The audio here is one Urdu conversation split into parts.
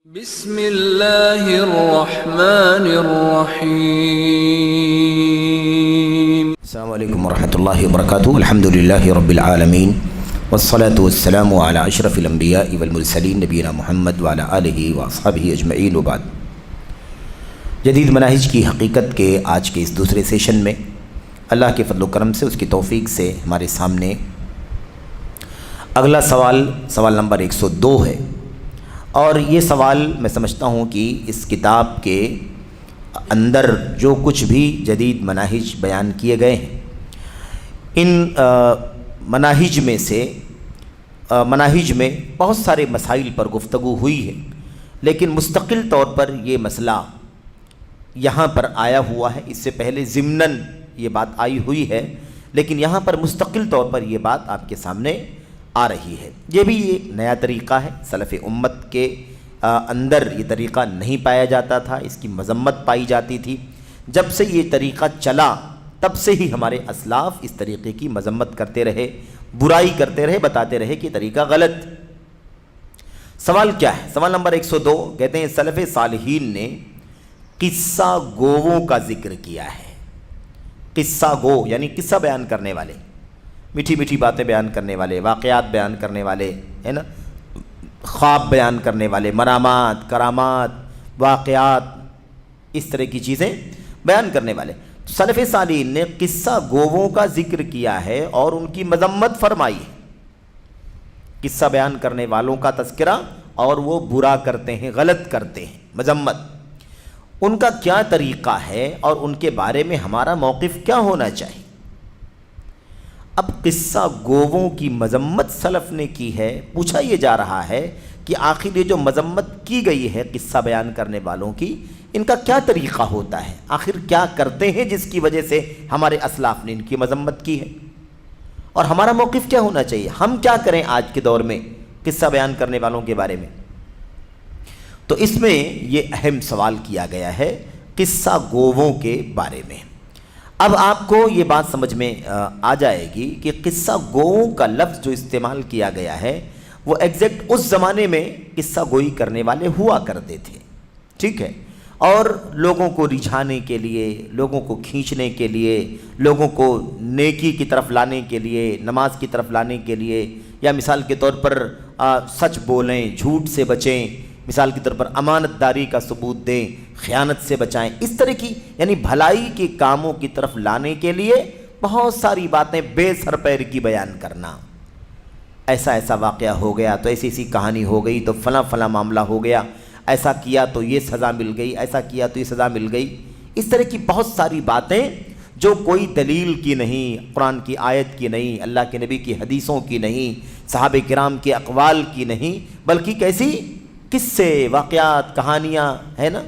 بسم اللہ الرحمن الرحیم۔ السلام علیکم ورحمۃ اللہ وبرکاتہ۔ الحمدللہ رب العالمین والصلاة والسلام علی اشرف الانبیاء والمرسلین نبینا محمد وعلی آلہ واصحابہ اجمعین وبعد۔ جدید مناہج کی حقیقت کے آج کے اس دوسرے سیشن میں اللہ کے فضل و کرم سے، اس کی توفیق سے ہمارے سامنے اگلا سوال نمبر 102 ہے، اور یہ سوال میں سمجھتا ہوں کہ اس کتاب کے اندر جو کچھ بھی جدید مناہج بیان کیے گئے ہیں، ان مناہج میں بہت سارے مسائل پر گفتگو ہوئی ہے، لیکن مستقل طور پر یہ مسئلہ یہاں پر آیا ہوا ہے۔ اس سے پہلے ضمناً یہ بات آئی ہوئی ہے، لیکن یہاں پر مستقل طور پر یہ بات آپ کے سامنے آ رہی ہے۔ یہ بھی ایک نیا طریقہ ہے، سلف امت کے اندر یہ طریقہ نہیں پایا جاتا تھا، اس کی مذمت پائی جاتی تھی۔ جب سے یہ طریقہ چلا تب سے ہی ہمارے اسلاف اس طریقے کی مذمت کرتے رہے، برائی کرتے رہے، بتاتے رہے کہ طریقہ غلط۔ سوال کیا ہے؟ سوال نمبر 102 کہتے ہیں سلف صالحین نے قصہ گوؤں کا ذکر کیا ہے۔ قصہ گو یعنی قصہ بیان کرنے والے، میٹھی میٹھی باتیں بیان کرنے والے، واقعات بیان کرنے والے، ہے نا، خواب بیان کرنے والے، مرامات، کرامات، واقعات، اس طرح کی چیزیں بیان کرنے والے۔ سلف صالحین نے قصہ گوؤں کا ذکر کیا ہے اور ان کی مذمت فرمائی ہے۔ قصہ بیان کرنے والوں کا تذکرہ، اور وہ برا کرتے ہیں، غلط کرتے ہیں، مذمت۔ ان کا کیا طریقہ ہے اور ان کے بارے میں ہمارا موقف کیا ہونا چاہیے؟ اب قصہ گوؤں کی مذمت سلف نے کی ہے، پوچھا یہ جا رہا ہے کہ آخر یہ جو مذمت کی گئی ہے قصہ بیان کرنے والوں کی، ان کا کیا طریقہ ہوتا ہے؟ آخر کیا کرتے ہیں جس کی وجہ سے ہمارے اسلاف نے ان کی مذمت کی ہے؟ اور ہمارا موقف کیا ہونا چاہیے؟ ہم کیا کریں آج کے دور میں قصہ بیان کرنے والوں کے بارے میں؟ تو اس میں یہ اہم سوال کیا گیا ہے قصہ گوؤں کے بارے میں۔ اب آپ کو یہ بات سمجھ میں آ جائے گی کہ قصہ گوؤں کا لفظ جو استعمال کیا گیا ہے وہ ایگزیکٹ اس زمانے میں قصہ گوئی کرنے والے ہوا کرتے تھے، ٹھیک ہے، اور لوگوں کو رجھانے کے لیے، لوگوں کو کھینچنے کے لیے، لوگوں کو نیکی کی طرف لانے کے لیے، نماز کی طرف لانے کے لیے، یا مثال کے طور پر سچ بولیں، جھوٹ سے بچیں، مثال کے طور پر امانت داری کا ثبوت دیں، خیانت سے بچائیں، اس طرح کی یعنی بھلائی کے کاموں کی طرف لانے کے لیے بہت ساری باتیں بے سر پیر کی بیان کرنا۔ ایسا ایسا واقعہ ہو گیا تو ایسی ایسی کہانی ہو گئی، تو فلاں فلاں معاملہ ہو گیا، ایسا کیا تو یہ سزا مل گئی، ایسا کیا تو یہ سزا مل گئی۔ اس طرح کی بہت ساری باتیں جو کوئی دلیل کی نہیں، قرآن کی آیت کی نہیں، اللہ کے نبی کی حدیثوں کی نہیں، صحابہ کرام کے اقوال کی نہیں، بلکہ کیسی قصے، واقعات، کہانیاں، ہے نا،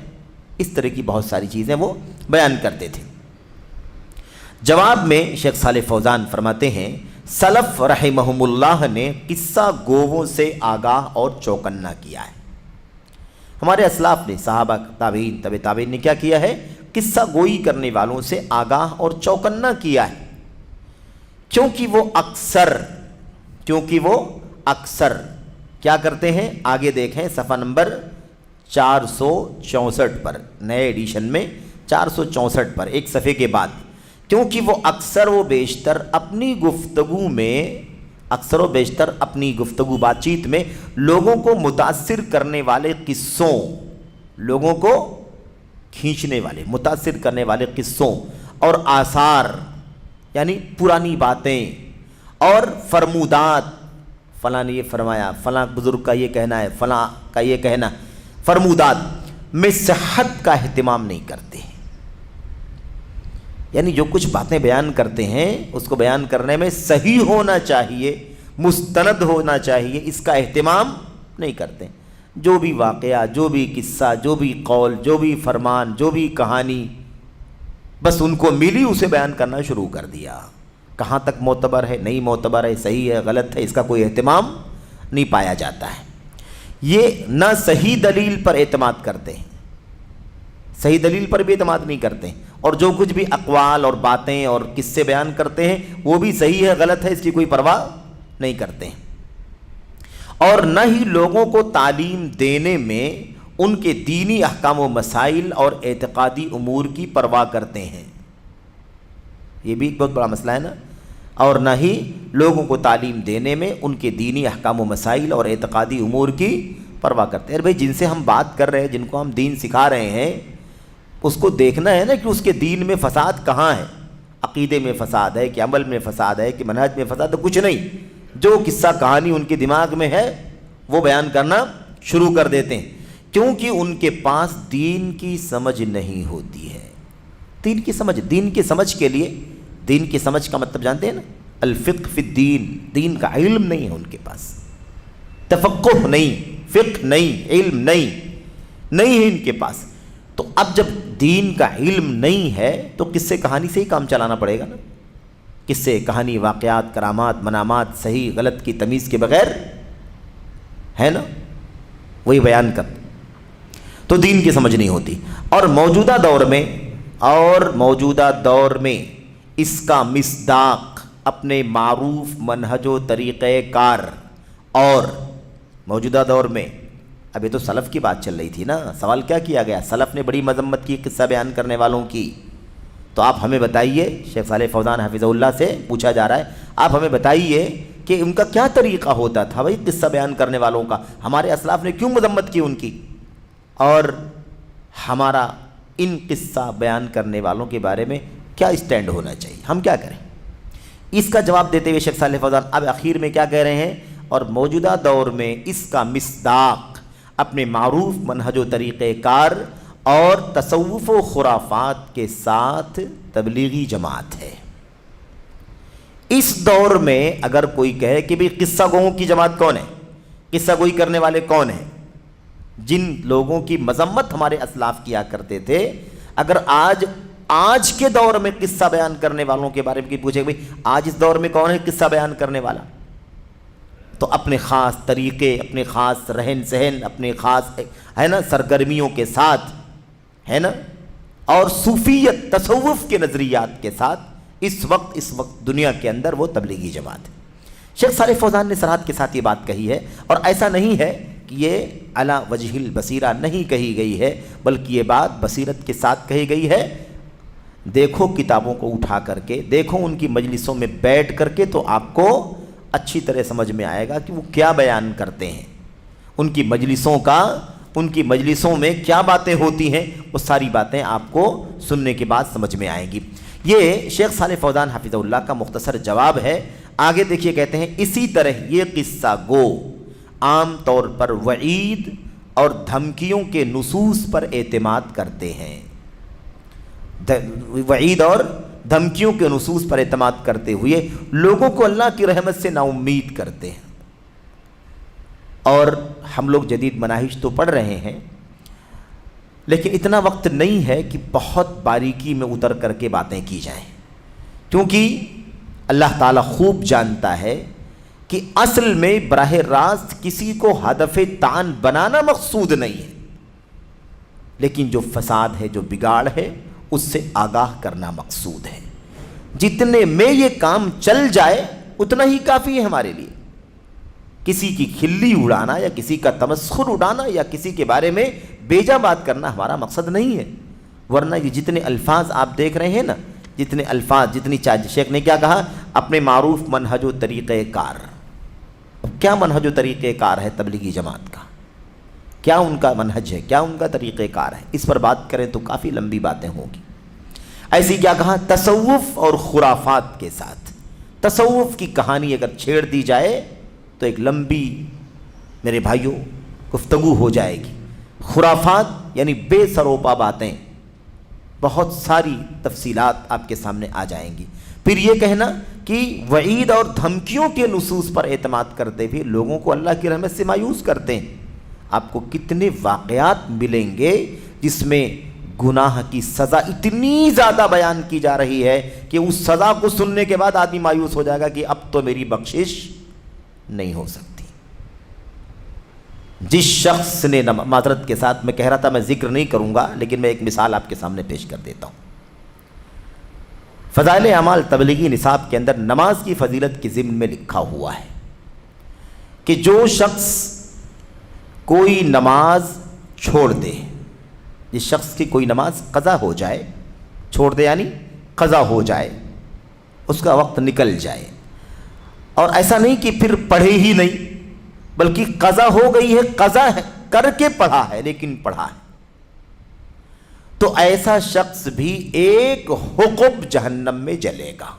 اس طرح کی بہت ساری چیزیں وہ بیان کرتے تھے۔ جواب میں شیخ صالح فوزان فرماتے ہیں سلف رحمہم اللہ نے قصہ گوؤں سے آگاہ اور چوکنا کیا ہے۔ ہمارے اسلاف نے، صحابہ، تابعین، تبع تابعین نے کیا کیا ہے؟ قصہ گوئی کرنے والوں سے آگاہ اور چوکنا کیا ہے، کیونکہ وہ اکثر کیا کرتے ہیں؟ آگے دیکھیں صفحہ نمبر 464 پر، نئے ایڈیشن میں 464 پر، ایک صفحے کے بعد، کیونکہ وہ اکثر و بیشتر اپنی گفتگو بات چیت میں لوگوں کو متاثر کرنے والے قصوں، لوگوں کو کھینچنے والے، متاثر کرنے والے قصوں اور آثار، یعنی پرانی باتیں اور فرمودات، فلاں نے یہ فرمایا، فلاں بزرگ کا یہ کہنا ہے، فلاں کا یہ کہنا، فرمودات میں صحت کا اہتمام نہیں کرتے ہیں۔ یعنی جو کچھ باتیں بیان کرتے ہیں اس کو بیان کرنے میں صحیح ہونا چاہیے، مستند ہونا چاہیے، اس کا اہتمام نہیں کرتے۔ جو بھی واقعہ، جو بھی قصہ، جو بھی قول، جو بھی فرمان، جو بھی کہانی، بس ان کو ملی اسے بیان کرنا شروع کر دیا۔ کہاں تک معتبر ہے، نہیں معتبر ہے، صحیح ہے، غلط ہے، اس کا کوئی اہتمام نہیں پایا جاتا ہے۔ یہ نہ صحیح دلیل پر اعتماد کرتے ہیں، صحیح دلیل پر بھی اعتماد نہیں کرتے، اور جو کچھ بھی اقوال اور باتیں اور قصے بیان کرتے ہیں وہ بھی صحیح ہے، غلط ہے، اس کی کوئی پرواہ نہیں کرتے ہیں۔ اور نہ ہی لوگوں کو تعلیم دینے میں ان کے دینی احکام و مسائل اور اعتقادی امور کی پرواہ کرتے ہیں. یہ بھی ایک بہت بڑا مسئلہ ہے نا. اور نہ ہی لوگوں کو تعلیم دینے میں ان کے دینی احکام و مسائل اور اعتقادی امور کی پرواہ کرتے ہیں. بھائی جن سے ہم بات کر رہے ہیں، جن کو ہم دین سکھا رہے ہیں، اس کو دیکھنا ہے نا کہ اس کے دین میں فساد کہاں ہے. عقیدے میں فساد ہے کہ عمل میں فساد ہے کہ منہج میں فساد ہے؟ کچھ نہیں. جو قصہ کہانی ان کے دماغ میں ہے وہ بیان کرنا شروع کر دیتے ہیں، کیونکہ ان کے پاس دین کی سمجھ نہیں ہوتی ہے. دین کی سمجھ کے لیے، دین کی سمجھ کا مطلب جانتے ہیں نا، الفقہ فی الدین. دین کا علم نہیں ہے ان کے پاس، تفقہ نہیں، فقہ نہیں، علم نہیں ہے ان کے پاس. تو اب جب دین کا علم نہیں ہے تو قصے کہانی سے ہی کام چلانا پڑے گا نا. قصے کہانی، واقعات، کرامات، منامات، صحیح غلط کی تمیز کے بغیر ہے نا، وہی بیان کر. تو دین کی سمجھ نہیں ہوتی. اور موجودہ دور میں اس کا مصداق اپنے معروف منہج و طریقہ کار. اور موجودہ دور میں، اب یہ تو سلف کی بات چل رہی تھی نا، سوال کیا کیا گیا؟ سلف نے بڑی مذمت کی قصہ بیان کرنے والوں کی. تو آپ ہمیں بتائیے، شیخ صالح فوزان حفظہ اللہ سے پوچھا جا رہا ہے، آپ ہمیں بتائیے کہ ان کا کیا طریقہ ہوتا تھا بھائی قصہ بیان کرنے والوں کا؟ ہمارے اسلاف نے کیوں مذمت کی ان کی، اور ہمارا ان قصہ بیان کرنے والوں کے بارے میں کیا اسٹینڈ ہونا چاہیے، ہم کیا کریں؟ اس کا جواب دیتے ہوئے شیخ صالح فوزان اب آخر میں کیا کہہ رہے ہیں؟ اور موجودہ دور میں اس کا مصداق اپنے معروف منہج و طریقہ کار اور تصوف و خرافات کے ساتھ تبلیغی جماعت ہے. اس دور میں اگر کوئی کہے کہ بھی قصہ گوؤں کی جماعت کون ہے، قصہ گوئی کرنے والے کون ہیں، جن لوگوں کی مذمت ہمارے اسلاف کیا کرتے تھے، اگر آج کے دور میں قصہ بیان کرنے والوں کے بارے میں پوچھے بھائی آج اس دور میں کون ہے قصہ بیان کرنے والا، تو اپنے خاص طریقے، اپنے خاص رہن سہن، اپنے خاص ہے نا سرگرمیوں کے ساتھ ہے نا، اور صوفیت تصوف کے نظریات کے ساتھ اس وقت دنیا کے اندر وہ تبلیغی جماعت ہے. شیخ صالح فوزان نے صراحت کے ساتھ یہ بات کہی ہے، اور ایسا نہیں ہے کہ یہ علی وجہ البصیرہ نہیں کہی گئی ہے، بلکہ یہ بات بصیرت کے ساتھ کہی گئی ہے. دیکھو کتابوں کو اٹھا کر کے، دیکھو ان کی مجلسوں میں بیٹھ کر کے، تو آپ کو اچھی طرح سمجھ میں آئے گا کہ وہ کیا بیان کرتے ہیں. ان کی مجلسوں میں کیا باتیں ہوتی ہیں، وہ ساری باتیں آپ کو سننے کے بعد سمجھ میں آئیں گی. یہ شیخ صالح فوزان حفظہ اللہ کا مختصر جواب ہے. آگے دیکھیے کہتے ہیں اسی طرح یہ قصہ گو عام طور پر وعید اور دھمکیوں کے نصوص پر اعتماد کرتے ہیں. وعید اور دھمکیوں کے نصوص پر اعتماد کرتے ہوئے لوگوں کو اللہ کی رحمت سے نا امید کرتے ہیں. اور ہم لوگ جدید مناہج تو پڑھ رہے ہیں، لیکن اتنا وقت نہیں ہے کہ بہت باریکی میں اتر کر کے باتیں کی جائیں، کیونکہ اللہ تعالیٰ خوب جانتا ہے کہ اصل میں براہ راست کسی کو ہدف طعن بنانا مقصود نہیں ہے، لیکن جو فساد ہے، جو بگاڑ ہے، اس سے آگاہ کرنا مقصود ہے. جتنے میں یہ کام چل جائے اتنا ہی کافی ہے ہمارے لیے. کسی کی کھلی اڑانا یا کسی کا تمسخر اڑانا یا کسی کے بارے میں بیجا بات کرنا ہمارا مقصد نہیں ہے. ورنہ یہ جتنے الفاظ آپ دیکھ رہے ہیں نا، جتنے الفاظ، جتنی شیخ نے کیا کہا؟ اپنے معروف منہج و طریقہ کار. کیا منہج و طریقہ کار ہے تبلیغی جماعت کا؟ کیا ان کا منہج ہے؟ کیا ان کا طریقہ کار ہے؟ اس پر بات کریں تو کافی لمبی باتیں ہوں گی. ایسی کیا کہا؟ تصوف اور خرافات کے ساتھ. تصوف کی کہانی اگر چھیڑ دی جائے تو ایک لمبی میرے بھائیوں گفتگو ہو جائے گی. خرافات یعنی بے سروپا باتیں، بہت ساری تفصیلات آپ کے سامنے آ جائیں گی. پھر یہ کہنا کہ وعید اور دھمکیوں کے نصوص پر اعتماد کرتے ہوئے لوگوں کو اللہ کی رحمت سے مایوس کرتے ہیں. آپ کو کتنے واقعات ملیں گے جس میں گناہ کی سزا اتنی زیادہ بیان کی جا رہی ہے کہ اس سزا کو سننے کے بعد آدمی مایوس ہو جائے گا کہ اب تو میری بخشش نہیں ہو سکتی. جس شخص نے معذرت کے ساتھ میں کہہ رہا تھا میں ذکر نہیں کروں گا، لیکن میں ایک مثال آپ کے سامنے پیش کر دیتا ہوں. فضائل اعمال تبلیغی نصاب کے اندر نماز کی فضیلت کے ضمن میں لکھا ہوا ہے کہ جو شخص کوئی نماز چھوڑ دے، جس شخص کی کوئی نماز قضا ہو جائے، چھوڑ دے یعنی قضا ہو جائے، اس کا وقت نکل جائے، اور ایسا نہیں کہ پھر پڑھے ہی نہیں، بلکہ قضا ہو گئی ہے، قضا ہے کر کے پڑھا ہے لیکن پڑھا ہے، تو ایسا شخص بھی ایک حقب جہنم میں جلے گا،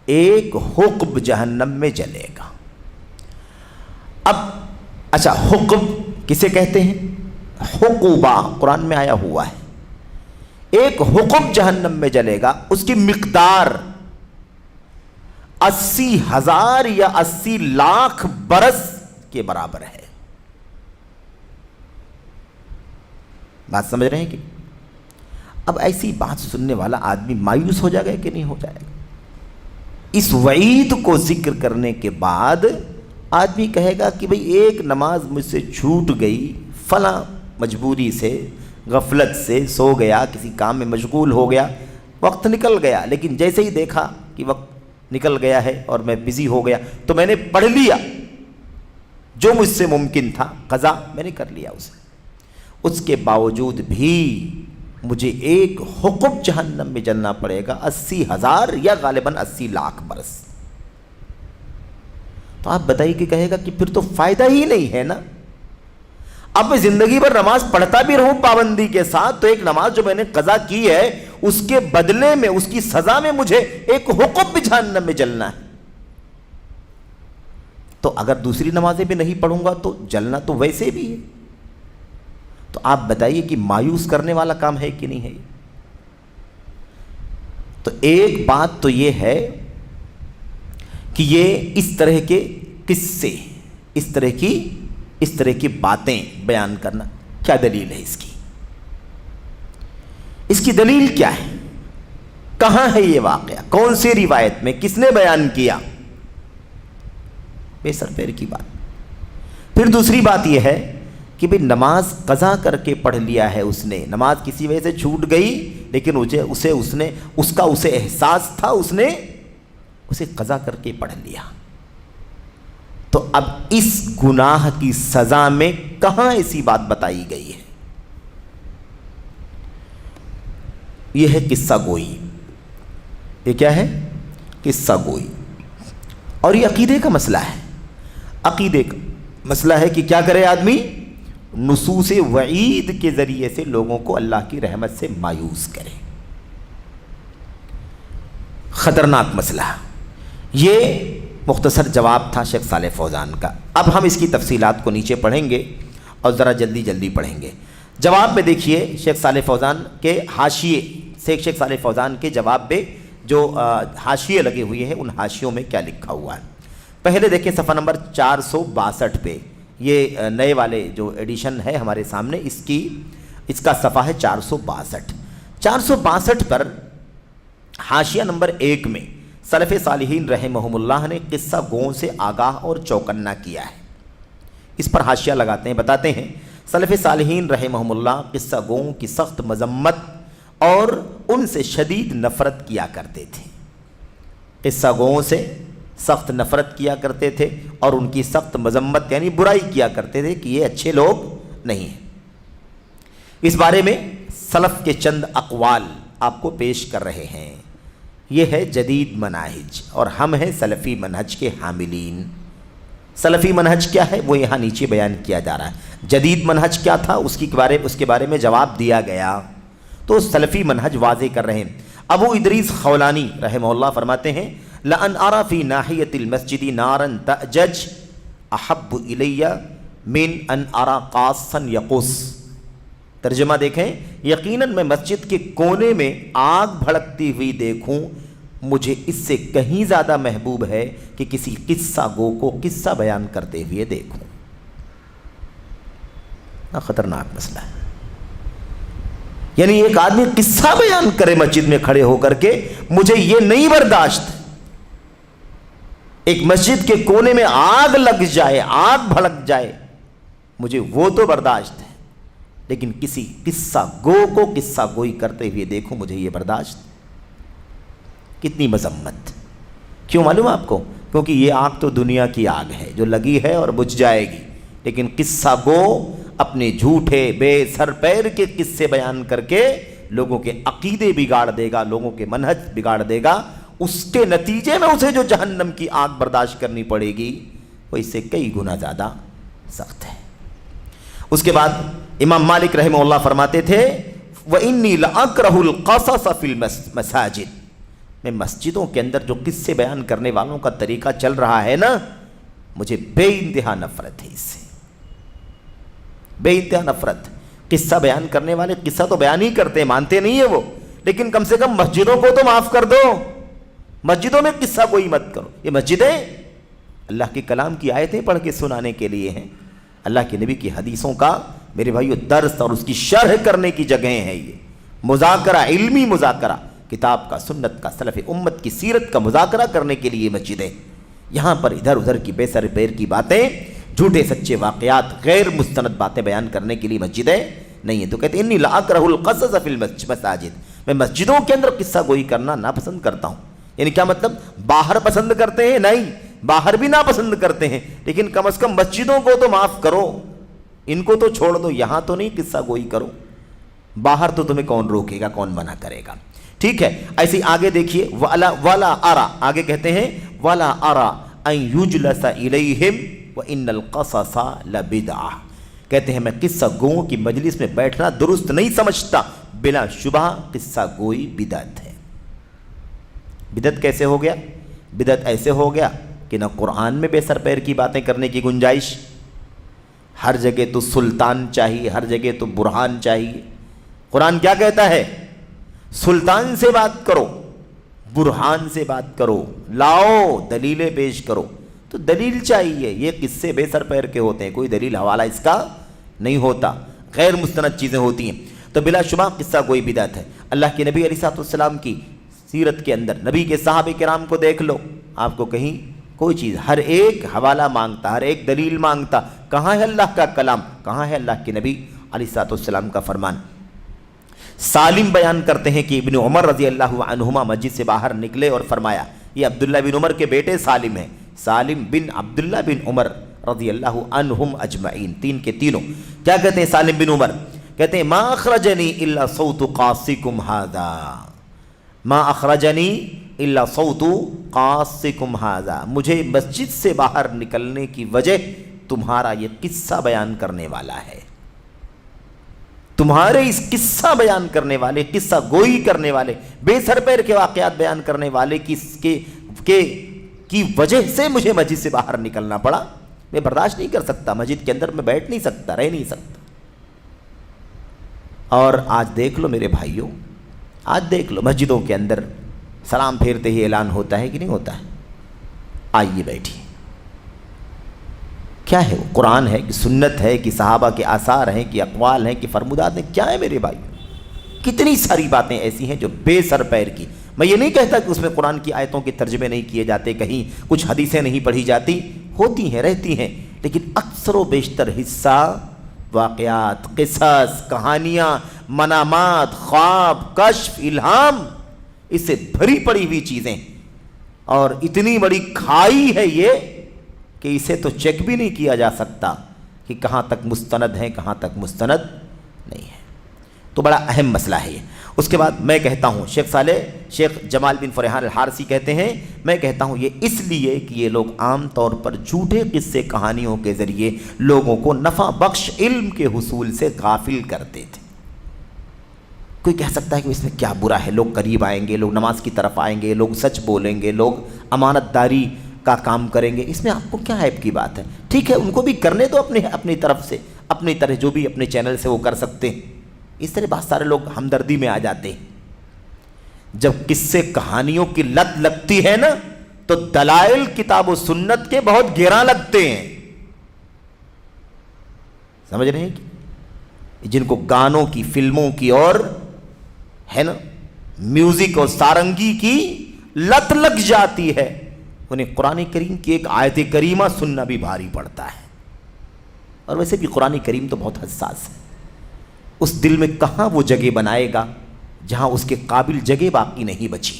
ایک حقب جہنم میں جلے گا۔ اب اچھا، حقب کسے کہتے ہیں؟ حقوبہ قرآن میں آیا ہوا ہے، ایک حقب جہنم میں جلے گا، اس کی مقدار 80,000 یا 80 لاکھ برس کے برابر ہے۔ بات سمجھ رہے ہیں کہ اب ایسی بات سننے والا آدمی مایوس ہو جائے گا کہ نہیں ہو جائے گا؟ اس وعید کو ذکر کرنے کے بعد آدمی کہے گا کہ بھئی ایک نماز مجھ سے چھوٹ گئی، فلاں مجبوری سے، غفلت سے سو گیا، کسی کام میں مشغول ہو گیا، وقت نکل گیا، لیکن جیسے ہی دیکھا کہ وقت نکل گیا ہے اور میں بزی ہو گیا تو میں نے پڑھ لیا، جو مجھ سے ممکن تھا قضا میں نے کر لیا اسے، اس کے باوجود بھی مجھے ایک حقب جہنم میں جلنا پڑے گا، 80,000 یا غالباً 80 لاکھ برس۔ تو آپ بتائیے کہ کہے گا کہ پھر تو فائدہ ہی نہیں ہے نا، اب میں زندگی بھر نماز پڑھتا بھی رہوں پابندی کے ساتھ، تو ایک نماز جو میں نے قضا کی ہے اس کے بدلے میں، اس کی سزا میں مجھے ایک حقب بھی جہنم میں جلنا ہے، تو اگر دوسری نمازیں بھی نہیں پڑھوں گا تو جلنا تو ویسے بھی ہے۔ تو آپ بتائیے کہ مایوس کرنے والا کام ہے کہ نہیں ہے؟ تو ایک بات تو یہ ہے کہ یہ اس طرح کے قصے، اس طرح کی باتیں بیان کرنا، کیا دلیل ہے اس کی؟ اس کی دلیل کیا ہے؟ کہاں ہے یہ واقعہ؟ کون سی روایت میں؟ کس نے بیان کیا؟ بے سر پیر کی بات۔ پھر دوسری بات یہ ہے کہ بھئی نماز قضا کر کے پڑھ لیا ہے اس نے، نماز کسی وجہ سے چھوٹ گئی لیکن اسے احساس تھا، اس نے اسے قضا کر کے پڑھ لیا، تو اب اس گناہ کی سزا میں کہاں ایسی بات بتائی گئی ہے؟ یہ ہے قصہ گوئی۔ یہ کیا ہے؟ قصہ گوئی۔ اور یہ عقیدے کا مسئلہ ہے، عقیدے کا مسئلہ ہے کہ کیا کرے آدمی؟ نصوص وعید کے ذریعے سے لوگوں کو اللہ کی رحمت سے مایوس کرے۔ خطرناک مسئلہ۔ یہ مختصر جواب تھا شیخ صالح فوزان کا۔ اب ہم اس کی تفصیلات کو نیچے پڑھیں گے اور ذرا جلدی پڑھیں گے۔ جواب میں دیکھیے شیخ صالح فوزان کے حاشیے سے، شیخ صالح فوزان کے جواب میں جو حاشیے لگے ہوئے ہیں ان حاشیوں میں کیا لکھا ہوا ہے۔ پہلے دیکھیں صفحہ نمبر 462 پہ، یہ نئے والے جو ایڈیشن ہے ہمارے سامنے، اس کا صفحہ ہے 462۔ 462 پر حاشیہ نمبر 1 میں سلف صالحین رحمہم اللہ نے قصہ گوں سے آگاہ اور چوکنا کیا ہے۔ اس پر حاشیہ لگاتے ہیں، بتاتے ہیں سلف صالحین رحمہم اللہ قصہ گوں کی سخت مذمت اور ان سے شدید نفرت کیا کرتے تھے۔ قصہ گوں سے سخت نفرت کیا کرتے تھے اور ان کی سخت مذمت یعنی برائی کیا کرتے تھے کہ یہ اچھے لوگ نہیں ہیں۔ اس بارے میں سلف کے چند اقوال آپ کو پیش کر رہے ہیں۔ یہ ہے جدید منہج اور ہم ہیں سلفی منہج کے حاملین۔ سلفی منہج کیا ہے وہ یہاں نیچے بیان کیا جا رہا ہے۔ جدید منہج کیا تھا اس کے بارے میں جواب دیا گیا، تو سلفی منہج واضح کر رہے ہیں۔ ابو ادریس خولانی رحمہ اللہ فرماتے ہیں لَأَنْ أَرَى فِي نَاحِيَةِ الْمَسْجِدِ نَارًا تَأْجَجْ أَحَبُّ إِلَيَّ مِنْ أَنْ أَرَى قَاصًا يَقُص۔ ترجمہ دیکھیں، یقیناً میں مسجد کے کونے میں آگ بھڑکتی ہوئی دیکھوں مجھے اس سے کہیں زیادہ محبوب ہے کہ کسی قصہ گو کو قصہ بیان کرتے ہوئے دیکھوں۔ خطرناک مسئلہ ہے، یعنی ایک آدمی قصہ بیان کرے مسجد میں کھڑے ہو کر کے، مجھے یہ نہیں برداشت۔ ایک مسجد کے کونے میں آگ لگ جائے، آگ بھڑک جائے، مجھے وہ تو برداشت ہے، لیکن کسی قصہ گو کو قصہ گوئی کرتے ہوئے دیکھوں مجھے یہ برداشت۔ کتنی مذمت! کیوں معلوم آپ کو؟ کیونکہ یہ آگ تو دنیا کی آگ ہے جو لگی ہے اور بجھ جائے گی، لیکن قصہ گو اپنے جھوٹے بے سر پیر کے قصے بیان کر کے لوگوں کے عقیدے بگاڑ دے گا، لوگوں کے منہج بگاڑ دے گا، اس کے نتیجے میں اسے جو جہنم کی آگ برداشت کرنی پڑے گی وہ اس سے کئی گنا زیادہ سخت ہے۔ اس کے بعد امام مالک رحمہ اللہ فرماتے تھے وَإِنِّي لَأَكْرَهُ الْقَصَصَ فِي الْمَسَاجِدِ، میں مسجدوں کے اندر جو قصے بیان کرنے والوں کا طریقہ چل رہا ہے نا، مجھے بے انتہا نفرت ہے اس سے، بے انتہا نفرت۔ قصہ بیان کرنے والے قصہ تو بیان ہی کرتے ہیں، مانتے نہیں ہیں وہ، لیکن کم سے کم مسجدوں کو تو معاف کر دو، مسجدوں میں قصہ کوئی مت کرو۔ یہ مسجدیں اللہ کے کلام کی آیتیں پڑھ کے سنانے کے لیے ہیں، اللہ کے نبی کی حدیثوں کا میرے بھائیو درس اور اس کی شرح کرنے کی جگہیں ہیں، یہ مذاکرہ، علمی مذاکرہ، کتاب کا، سنت کا، سلف امت کی سیرت کا مذاکرہ کرنے کے لیے مسجدیں۔ یہاں پر ادھر ادھر کی بے سر پیر کی باتیں، جھوٹے سچے واقعات، غیر مستند باتیں بیان کرنے کے لیے مسجدیں نہیں ہیں۔ تو کہتے ہیں انی لاکرہ القصص فی المساجد، میں مسجدوں کے اندر قصہ گوئی کرنا ناپسند کرتا ہوں۔ یعنی کیا مطلب؟ باہر پسند کرتے ہیں؟ نہیں، باہر بھی ناپسند کرتے ہیں، لیکن کم از کم مسجدوں کو تو معاف کرو، ان کو تو چھوڑ دو، یہاں تو نہیں قصہ گوئی کرو۔ باہر تو تمہیں کون روکے گا، کون منع کرے گا؟ ٹھیک ہے، ایسی آگے دیکھیے وَلَا أَرَى، آگے کہتے ہیں وَلَا أَرَى أَن يُجْلَسَ إِلَيْهِمْ وَإِنَّ الْقَصَصَ لَبِدْعَةٌ، کہتے ہیں میں قصہ گوؤں کی مجلس میں بیٹھنا درست نہیں سمجھتا، بلا شبہ قصہ گوئی بدعت ہے۔ بدعت کیسے ہو گیا؟ بدعت ایسے ہو گیا کہ نہ قرآن میں بے سر پیر کی باتیں کرنے کی گنجائش، ہر جگہ تو سلطان چاہیے، ہر جگہ تو برہان چاہیے۔ قرآن کیا کہتا ہے؟ سلطان سے بات کرو، برہان سے بات کرو، لاؤ دلیلیں پیش کرو، تو دلیل چاہیے۔ یہ قصے بے سر پیر کے ہوتے ہیں، کوئی دلیل حوالہ اس کا نہیں ہوتا، غیر مستند چیزیں ہوتی ہیں، تو بلا شبہ قصہ کوئی بدعت ہے۔ اللہ کے نبی علیہ الصلوۃ والسلام کی سیرت کے اندر نبی کے صحابہ کرام کو دیکھ لو، آپ کو کہیں کوئی چیز، ہر ایک حوالہ مانگتا، ہر ایک دلیل مانگتا، کہاں ہے اللہ کا کلام، کہاں ہے اللہ کے نبی علیہ الصلوۃ والسلام کا فرمان۔ سالم بیان کرتے ہیں کہ ابن عمر رضی اللہ عنہما مسجد سے باہر نکلے اور فرمایا، یہ عبداللہ بن عمر کے بیٹے سالم ہیں، سالم بن عبداللہ بن عمر رضی اللہ عنہم اجمعین، تین کے تینوں۔ کیا کہتے ہیں سالم بن عمر؟ کہتے ہیں ما اخرجنی الا صوت قاصکم ھذا، ما اخرجنی الا صوت قاصکم ھذا، مجھے مسجد سے باہر نکلنے کی وجہ تمہارا یہ قصہ بیان کرنے والا ہے، تمہارے اس قصہ بیان کرنے والے، قصہ گوئی کرنے والے، بے سر پیر کے واقعات بیان کرنے والے کی وجہ سے مجھے مسجد سے باہر نکلنا پڑا۔ میں برداشت نہیں کر سکتا، مسجد کے اندر میں بیٹھ نہیں سکتا، رہ نہیں سکتا۔ اور آج دیکھ لو میرے بھائیوں، آج دیکھ لو مسجدوں کے اندر سلام پھیرتے ہی اعلان ہوتا ہے کہ نہیں ہوتا ہے؟ آئیے بیٹھیے۔ کیا ہے وہ؟ قرآن ہے کہ سنت ہے کہ صحابہ کے آثار ہیں کہ اقوال ہیں کہ فرمودات ہیں؟ کیا ہے میرے بھائی؟ کتنی ساری باتیں ایسی ہیں جو بے سر پیر کی۔ میں یہ نہیں کہتا کہ اس میں قرآن کی آیتوں کے ترجمے نہیں کیے جاتے، کہیں کچھ حدیثیں نہیں پڑھی جاتی، ہوتی ہیں، رہتی ہیں، لیکن اکثر و بیشتر حصہ واقعات، قصص، کہانیاں، منامات، خواب، کشف، الہام، اس سے بھری پڑی ہوئی چیزیں، اور اتنی بڑی کھائی ہے یہ کہ اسے تو چیک بھی نہیں کیا جا سکتا کہ کہاں تک مستند ہیں، کہاں تک مستند نہیں ہے۔ تو بڑا اہم مسئلہ ہے یہ۔ اس کے بعد میں کہتا ہوں، شیخ جمال بن فرحان الحارثی کہتے ہیں، میں کہتا ہوں یہ اس لیے کہ یہ لوگ عام طور پر جھوٹے قصے کہانیوں کے ذریعے لوگوں کو نفع بخش علم کے حصول سے غافل کرتے تھے۔ کوئی کہہ سکتا ہے کہ اس میں کیا برا ہے، لوگ قریب آئیں گے، لوگ نماز کی طرف آئیں گے، لوگ سچ بولیں گے، لوگ امانت داری کا کام کریں گے، اس میں آپ کو کیا عیب کی بات ہے؟ ٹھیک ہے، ان کو بھی کرنے تو اپنی طرف سے، اپنی طرح جو بھی اپنے چینل سے وہ کر سکتے ہیں۔ اس طرح بہت سارے لوگ ہمدردی میں آ جاتے ہیں۔ جب قصے کہانیوں کی لت لگتی ہے نا، تو دلائل کتاب و سنت کے بہت گراں لگتے ہیں۔ سمجھ رہے ہیں کہ جن کو گانوں کی، فلموں کی اور ہے نا میوزک اور سارنگی کی لت لگ جاتی ہے، انہیں قرآن کریم کی ایک آیت کریمہ سننا بھی بھاری پڑتا ہے۔ اور ویسے بھی قرآن کریم تو بہت حساس ہے، اس دل میں کہاں وہ جگہ بنائے گا جہاں اس کے قابل جگہ باقی نہیں بچی۔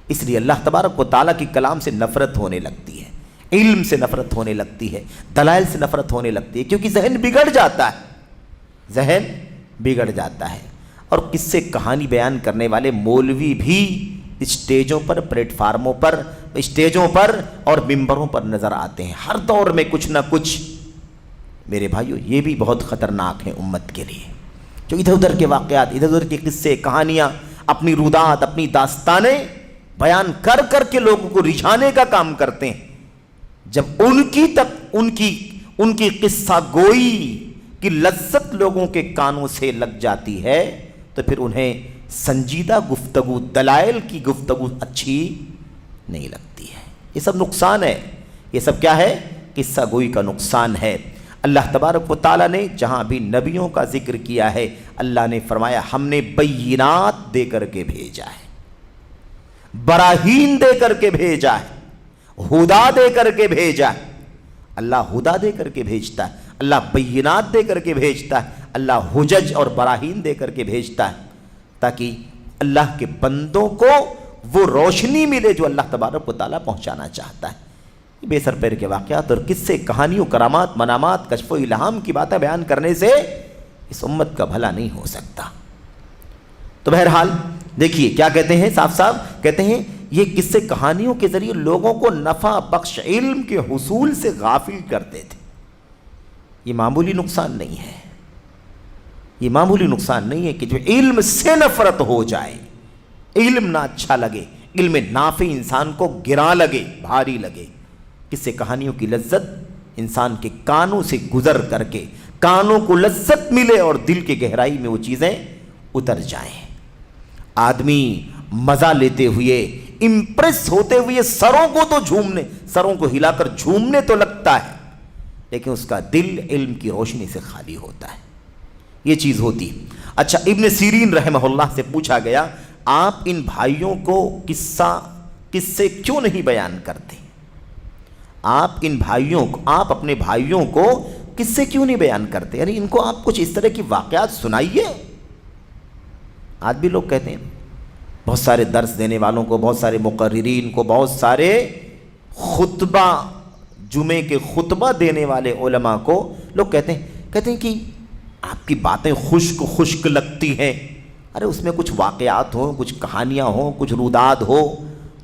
اس لیے اللہ تبارک و تعالیٰ کے کلام سے نفرت ہونے لگتی ہے، علم سے نفرت ہونے لگتی ہے، دلائل سے نفرت ہونے لگتی ہے، کیونکہ ذہن بگڑ جاتا ہے، ذہن بگڑ جاتا ہے۔ اور قصے کہانی بیان کرنے والے مولوی بھی اسٹیجوں پر، پلیٹ فارموں پر، اسٹیجوں پر اور ممبروں پر نظر آتے ہیں ہر دور میں کچھ نہ کچھ۔ میرے بھائیو، یہ بھی بہت خطرناک ہیں امت کے لیے، جو ادھر ادھر کے واقعات، ادھر ادھر کے قصے کہانیاں، اپنی رودات، اپنی داستانیں بیان کر کر کے لوگوں کو رجھانے کا کام کرتے ہیں۔ جب ان کی قصہ گوئی کی لذت لوگوں کے کانوں سے لگ جاتی ہے تو پھر انہیں سنجیدہ گفتگو، دلائل کی گفتگو اچھی نہیں لگتی ہے۔ یہ سب نقصان ہے، یہ سب کیا ہے؟ قصہ گوئی کا نقصان ہے۔ اللہ تبارک و تعالیٰ نے جہاں بھی نبیوں کا ذکر کیا ہے، اللہ نے فرمایا ہم نے بینات دے کر کے بھیجا ہے، براہین دے کر کے بھیجا ہے، ہدا دے کر کے بھیجا ہے۔ اللہ ہدا دے کر کے بھیجتا ہے، اللہ بینات دے کر کے بھیجتا ہے، اللہ حجج اور براہین دے کر کے بھیجتا ہے، تاکہ اللہ کے بندوں کو وہ روشنی ملے جو اللہ تبارک و تعالیٰ پہنچانا چاہتا ہے۔ بے سر پیر کے واقعات اور قصے کہانیوں، کرامات، منامات، کشف و الہام کی باتیں بیان کرنے سے اس امت کا بھلا نہیں ہو سکتا۔ تو بہرحال دیکھیے کیا کہتے ہیں، صاف صاف کہتے ہیں یہ قصے کہانیوں کے ذریعے لوگوں کو نفع بخش علم کے حصول سے غافل کرتے تھے۔ یہ معمولی نقصان نہیں ہے، یہ معمولی نقصان نہیں ہے کہ جو علم سے نفرت ہو جائے، علم نہ اچھا لگے، علم نافع انسان کو گراں لگے، بھاری لگے۔ قصے کہانیوں کی لذت انسان کے کانوں سے گزر کر کے کانوں کو لذت ملے اور دل کے گہرائی میں وہ چیزیں اتر جائیں۔ آدمی مزہ لیتے ہوئے، امپریس ہوتے ہوئے سروں کو ہلا کر جھومنے تو لگتا ہے، لیکن اس کا دل علم کی روشنی سے خالی ہوتا ہے، یہ چیز ہوتی۔ اچھا، ابن سیرین رحمہ اللہ سے پوچھا گیا آپ ان بھائیوں کو قصے کیوں نہیں بیان کرتے؟ آپ اپنے بھائیوں کو قصے کیوں نہیں بیان کرتے؟ یعنی ان کو آپ کچھ اس طرح کی واقعات سنائیے۔ آج بھی لوگ کہتے ہیں، بہت سارے درس دینے والوں کو، بہت سارے مقررین کو، بہت سارے جمعے کے خطبہ دینے والے علماء کو لوگ کہتے ہیں کہ آپ کی باتیں خشک لگتی ہیں۔ ارے اس میں کچھ واقعات ہوں، کچھ کہانیاں ہوں، کچھ روداد ہو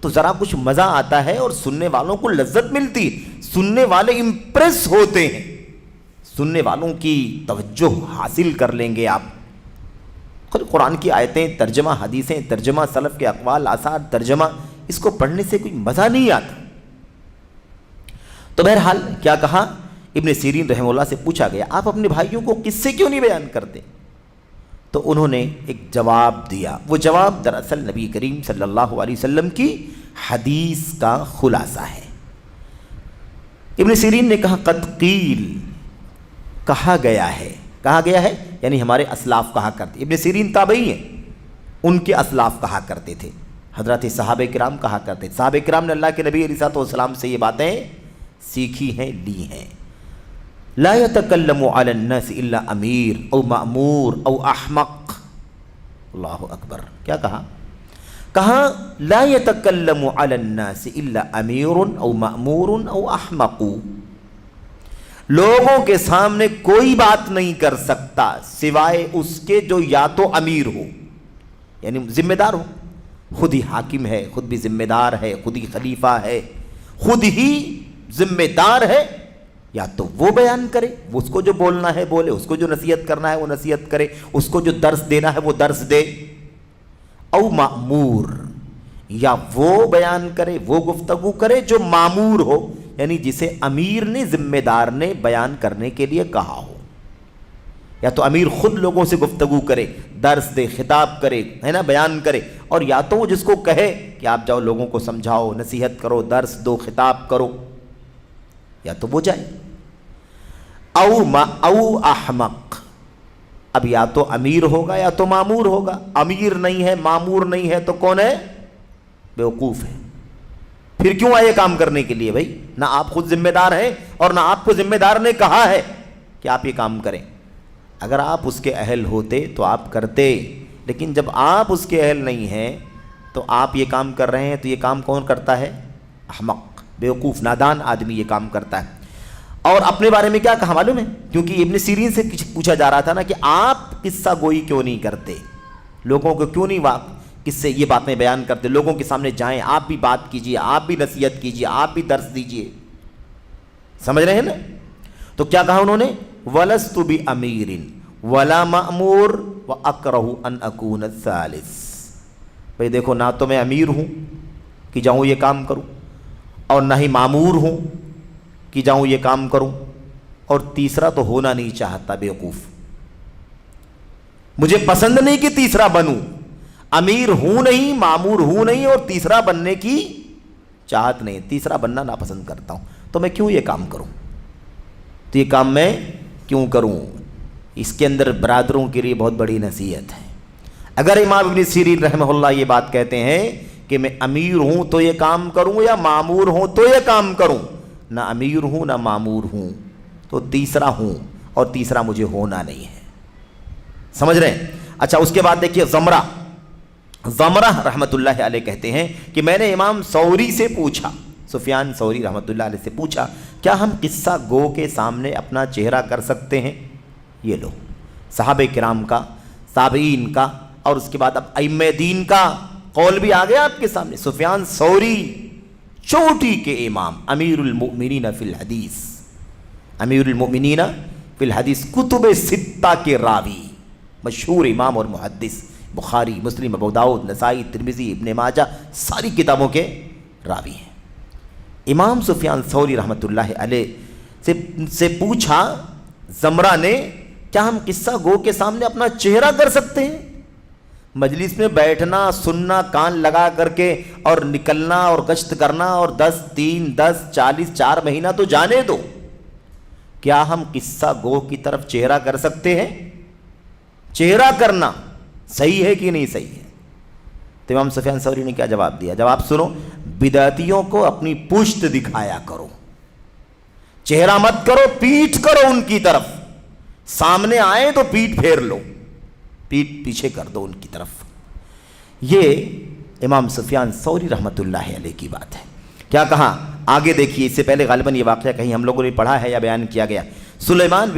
تو ذرا کچھ مزہ آتا ہے اور سننے والوں کو لذت ملتی، سننے والے امپریس ہوتے ہیں، سننے والوں کی توجہ حاصل کر لیں گے آپ۔ قرآن کی آیتیں، ترجمہ حدیثیں، ترجمہ سلف کے اقوال، آثار، ترجمہ، اس کو پڑھنے سے کوئی مزہ نہیں آتا۔ تو بہرحال کیا کہا، ابن سیرین رحمہ اللہ سے پوچھا گیا آپ اپنے بھائیوں کو قصے کیوں نہیں بیان کرتے؟ تو انہوں نے ایک جواب دیا۔ وہ جواب دراصل نبی کریم صلی اللہ علیہ وسلم کی حدیث کا خلاصہ ہے۔ ابن سیرین نے کہا قد قیل، کہا گیا ہے یعنی ہمارے اسلاف کہا کرتے۔ ابن سیرین تابعی ہیں، ان کے اسلاف کہا کرتے تھے، حضرات صحابہ کرام کہا کرتے تھے۔ صحابہ کرام نے اللہ کے نبی علیہ السلام سے یہ باتیں سیکھی ہیں، لی ہیں۔ لا يتکلم علی الناس الا امیر او مأمور او احمق۔ اللہ اکبر، کیا کہا لا يتکلم علی الناس الا امیر او مأمور او احمق، لوگوں کے سامنے کوئی بات نہیں کر سکتا سوائے اس کے جو یا تو امیر ہو، یعنی ذمہ دار ہو، خود ہی حاکم ہے، خود بھی ذمہ دار ہے، خود ہی خلیفہ ہے، خود ہی ذمہ دار ہے، یا تو وہ بیان کرے، اس کو جو بولنا ہے بولے، اس کو جو نصیحت کرنا ہے وہ نصیحت کرے، اس کو جو درس دینا ہے وہ درس دے، او مأمور، یا وہ بیان کرے، وہ گفتگو کرے جو مامور ہو، یعنی جسے امیر نے، ذمہ دار نے بیان کرنے کے لیے کہا ہو۔ یا تو امیر خود لوگوں سے گفتگو کرے، درس دے، خطاب کرے، ہے نا، بیان کرے، اور یا تو وہ جس کو کہے کہ آپ جاؤ لوگوں کو سمجھاؤ، نصیحت کرو، درس دو، خطاب کرو، یا تو وہ جائے۔ او احمق، اب یا تو امیر ہوگا یا تو مامور ہوگا، امیر نہیں ہے، مامور نہیں ہے تو کون ہے؟ بیوقوف ہے۔ پھر کیوں آئے کام کرنے کے لیے بھائی؟ نہ آپ خود ذمہ دار ہیں اور نہ آپ کو ذمہ دار نے کہا ہے کہ آپ یہ کام کریں۔ اگر آپ اس کے اہل ہوتے تو آپ کرتے، لیکن جب آپ اس کے اہل نہیں ہیں تو آپ یہ کام کر رہے ہیں، تو یہ کام کون کرتا ہے؟ احمق، بیوقوف نادان آدمی یہ کام کرتا ہے۔ اور اپنے بارے میں کیا کہا معلوم ہے؟ کیونکہ ابن سیرین سے پوچھا جا رہا تھا نا کہ آپ قصہ گوئی کیوں نہیں کرتے، لوگوں کو کیوں نہیں کس سے یہ باتیں بیان کرتے، لوگوں کے سامنے جائیں، آپ بھی بات کیجئے، آپ بھی نصیحت کیجئے، آپ بھی درس دیجئے، سمجھ رہے ہیں نا؟ تو کیا کہا انہوں نے؟ وَلَسْتُ بِأَمِيرٍ وَلَا مَأْمُورٍ وَأَكْرَهُ أَنْ أَكُونَ الثَّالِث۔ بھئی دیکھو، نہ تو میں امیر ہوں کہ جاؤں یہ کام کروں، اور نہ ہی مامور ہوں کہ جاؤں یہ کام کروں، اور تیسرا تو ہونا نہیں چاہتا، بیوقوف۔ مجھے پسند نہیں کہ تیسرا بنوں، امیر ہوں نہیں، مامور ہوں نہیں، اور تیسرا بننے کی چاہت نہیں، تیسرا بننا ناپسند کرتا ہوں، تو میں کیوں یہ کام کروں؟ تو یہ کام میں کیوں کروں؟ اس کے اندر برادروں کے لیے بہت بڑی نصیحت ہے۔ اگر امام ابن سیرین رحمہ اللہ یہ بات کہتے ہیں کہ میں امیر ہوں تو یہ کام کروں یا معمور ہوں تو یہ کام کروں، نہ امیر ہوں نہ معمور ہوں تو تیسرا ہوں، اور تیسرا مجھے ہونا نہیں ہے، سمجھ رہے ہیں؟ اچھا، اس کے بعد دیکھیے زمرہ رحمۃ اللہ علیہ کہتے ہیں کہ میں نے امام ثوری سے پوچھا، سفیان ثوری رحمۃ اللہ علیہ سے پوچھا، کیا ہم قصہ گو کے سامنے اپنا چہرہ کر سکتے ہیں؟ یہ لو، صحابہ کرام کا، تابعین کا، اور اس کے بعد اب ائمہ دین کا قول بھی آ گیا آپ کے سامنے۔ سفیان ثوری چوٹی کے امام، امیر المؤمنین فی الحدیث، امیر المؤمنین فی الحدیث، کتب ستہ کے راوی، مشہور امام اور محدث، بخاری، مسلم، ابو داؤد، نسائی، ترمذی، ابن ماجہ، ساری کتابوں کے راوی ہیں۔ امام سفیان ثوری رحمۃ اللہ علیہ سے پوچھا زمرہ نے، کیا ہم قصہ گو کے سامنے اپنا چہرہ کر سکتے ہیں؟ مجلس میں بیٹھنا، سننا، کان لگا کر کے، اور نکلنا اور گشت کرنا، اور 10 3 10 40 4 مہینہ تو جانے دو، کیا ہم قصہ گو کی طرف چہرہ کر سکتے ہیں؟ چہرہ کرنا صحیح ہے کہ نہیں صحیح ہے؟ تو امام سفیان ثوری نے کیا جواب دیا؟ جواب سنو، بدعتیوں کو اپنی پشت دکھایا کرو، چہرہ مت کرو، پیٹھ کرو ان کی طرف، سامنے آئے تو پیٹھ پھیر لو، پیٹھ پیچھے کر دو ان کی طرف۔ یہ امام سفیان ثوری رحمۃ اللہ علیہ کی بات ہے۔ کیا کہا آگے دیکھیے، اس سے پہلے غالباً یہ واقعہ کہیں ہم لوگوں نے پڑھا ہے یا بیان کیا گیا۔ سلیمان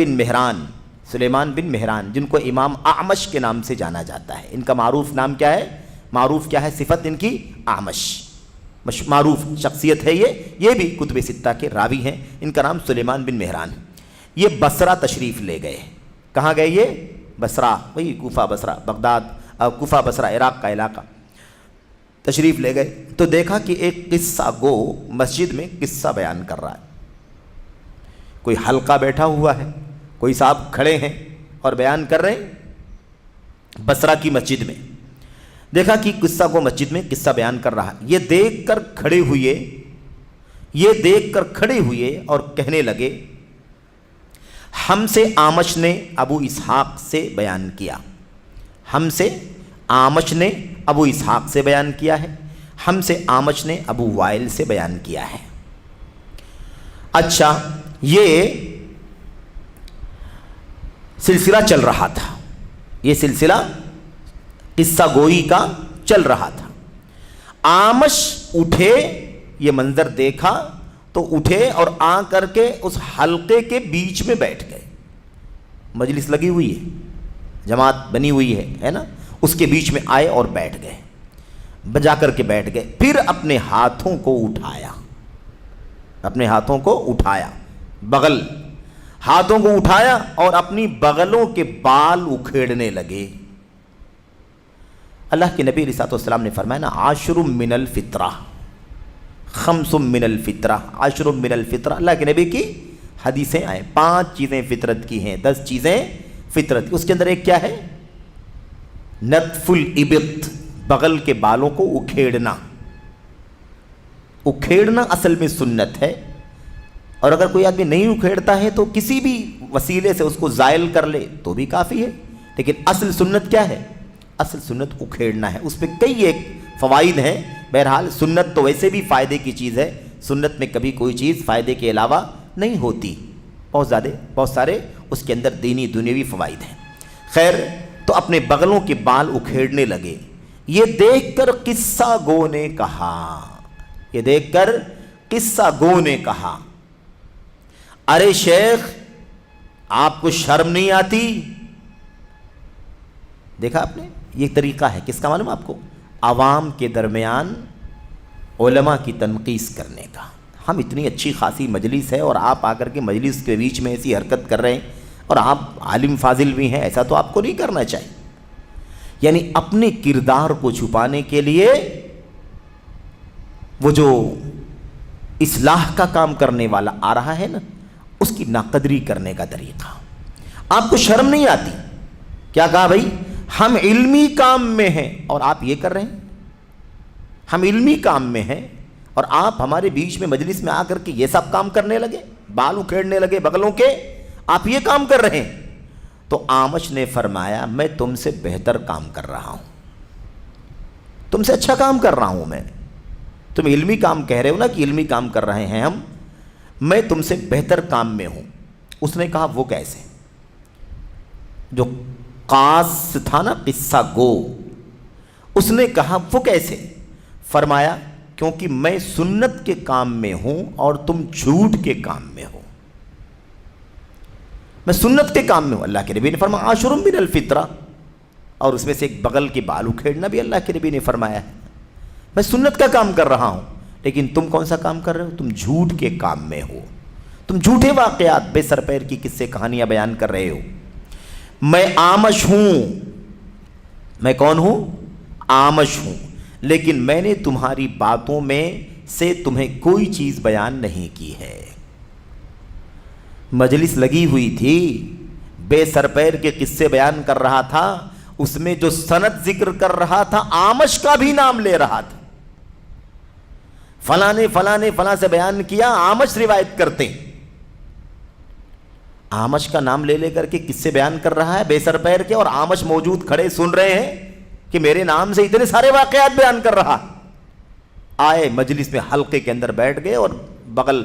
بن مہران جن کو امام اعمش کے نام سے جانا جاتا ہے، ان کا معروف نام کیا ہے؟ معروف کیا ہے صفت ان کی؟ اعمش، معروف شخصیت ہے یہ بھی کتب ستہ کے راوی ہیں۔ ان کا نام سلیمان بن مہران۔ یہ بصرہ تشریف لے گئے۔ کہاں گئے یہ؟ بصرہ، وہی کوفہ بصرہ، بغداد، کوفہ بصرہ عراق کا علاقہ، تشریف لے گئے تو دیکھا کہ ایک قصہ گو مسجد میں قصہ بیان کر رہا ہے، کوئی حلقہ بیٹھا ہوا ہے، کوئی صاحب کھڑے ہیں اور بیان کر رہے ہیں بصرہ کی مسجد میں۔ دیکھا کہ قصہ گو مسجد میں قصہ بیان کر رہا ہے، یہ دیکھ کر کھڑے ہوئے اور کہنے لگے، ہم سے اعمش نے ابو اسحاق سے بیان کیا، ہم سے اعمش نے ابو اسحاق سے بیان کیا ہے، ہم سے اعمش نے ابو وائل سے بیان کیا ہے۔ اچھا، یہ سلسلہ چل رہا تھا، یہ سلسلہ قصہ گوئی کا چل رہا تھا۔ اعمش اٹھے، یہ منظر دیکھا تو اٹھے اور آ کر کے اس حلقے کے بیچ میں بیٹھ گئے۔ مجلس لگی ہوئی ہے، جماعت بنی ہوئی ہے نا، اس کے بیچ میں آئے اور بیٹھ گئے، بجا کر کے بیٹھ گئے۔ پھر اپنے ہاتھوں کو اٹھایا، بغل، ہاتھوں کو اٹھایا اور اپنی بغلوں کے بال اکھیڑنے لگے۔ اللہ کے نبی علیہ الصلوۃ والسلام نے فرمایا نا، عشر من الفطرہ، خمس من الفطرہ، عشر من الفطرہ۔ اللہ کے نبی کی حدیثیں آئیں، 5 چیزیں فطرت کی ہیں، 10 چیزیں فطرت کی۔ اس کے اندر ایک کیا ہے؟ نتف الابط، بغل کے بالوں کو اکھیڑنا۔ اکھیڑنا اصل میں سنت ہے، اور اگر کوئی آدمی نہیں اکھیڑتا ہے تو کسی بھی وسیلے سے اس کو زائل کر لے تو بھی کافی ہے، لیکن اصل سنت کیا ہے؟ اصل سنت اکھیڑنا ہے۔ اس پہ کئی ایک فوائد ہیں۔ بہرحال سنت تو ویسے بھی فائدے کی چیز ہے، سنت میں کبھی کوئی چیز فائدے کے علاوہ نہیں ہوتی، بہت سارے اس کے اندر دینی دنیاوی فوائد ہیں۔ خیر، تو اپنے بغلوں کے بال اکھیڑنے لگے۔ یہ دیکھ کر قصہ گو نے کہا، یہ دیکھ کر قصہ گو نے کہا ارے شیخ آپ کو شرم نہیں آتی؟ دیکھا آپ نے یہ طریقہ ہے کس کا معلوم آپ کو؟ عوام کے درمیان علماء کی تنقیص کرنے کا. ہم اتنی اچھی خاصی مجلس ہے اور آپ آ کر کے مجلس کے بیچ میں ایسی حرکت کر رہے ہیں اور آپ عالم فاضل بھی ہیں, ایسا تو آپ کو نہیں کرنا چاہیے. یعنی اپنے کردار کو چھپانے کے لیے وہ جو اصلاح کا کام کرنے والا آ رہا ہے نا, اس کی ناقدری کرنے کا طریقہ. آپ کو شرم نہیں آتی؟ کیا کہا بھائی؟ ہم علمی کام میں ہیں اور آپ یہ کر رہے ہیں. ہم علمی کام میں ہیں اور آپ ہمارے بیچ میں مجلس میں آ کر کے یہ سب کام کرنے لگے, بال اکھیڑنے لگے بغلوں کے, آپ یہ کام کر رہے ہیں. تو آمش نے فرمایا میں تم سے بہتر کام کر رہا ہوں, تم سے اچھا کام کر رہا ہوں میں. تم علمی کام کہہ رہے ہو نا کہ علمی کام کر رہے ہیں ہم, میں تم سے بہتر کام میں ہوں. اس نے کہا وہ کیسے؟ جو قاص تھا نا قصہ گو, اس نے کہا وہ کیسے؟ فرمایا کیونکہ میں سنت کے کام میں ہوں اور تم جھوٹ کے کام میں ہو. میں سنت کے کام میں ہوں. اللہ کے نبی نے فرمایا عاشر من الفطرہ, اور اس میں سے ایک بغل کے بال اکھیڑنا بھی اللہ کے نبی نے فرمایا ہے. میں سنت کا کام کر رہا ہوں, لیکن تم کون سا کام کر رہے ہو؟ تم جھوٹ کے کام میں ہو. تم جھوٹے واقعات, بے سر پیر کی قصے کہانیاں بیان کر رہے ہو. میں آمش ہوں. میں کون ہوں؟ آمش ہوں. لیکن میں نے تمہاری باتوں میں سے تمہیں کوئی چیز بیان نہیں کی ہے. مجلس لگی ہوئی تھی, بے سر پیر کے قصے بیان کر رہا تھا, اس میں جو سند ذکر کر رہا تھا آمش کا بھی نام لے رہا تھا. فلاں نے فلاں نے فلاں سے بیان کیا, آمش روایت کرتے. آمش کا نام لے لے کر کے قصے بیان کر رہا ہے بے سر پیر کے, اور آمش موجود کھڑے سن رہے ہیں کہ میرے نام سے اتنے سارے واقعات بیان کر رہا. آئے مجلس میں حلقے کے اندر بیٹھ گئے اور بغل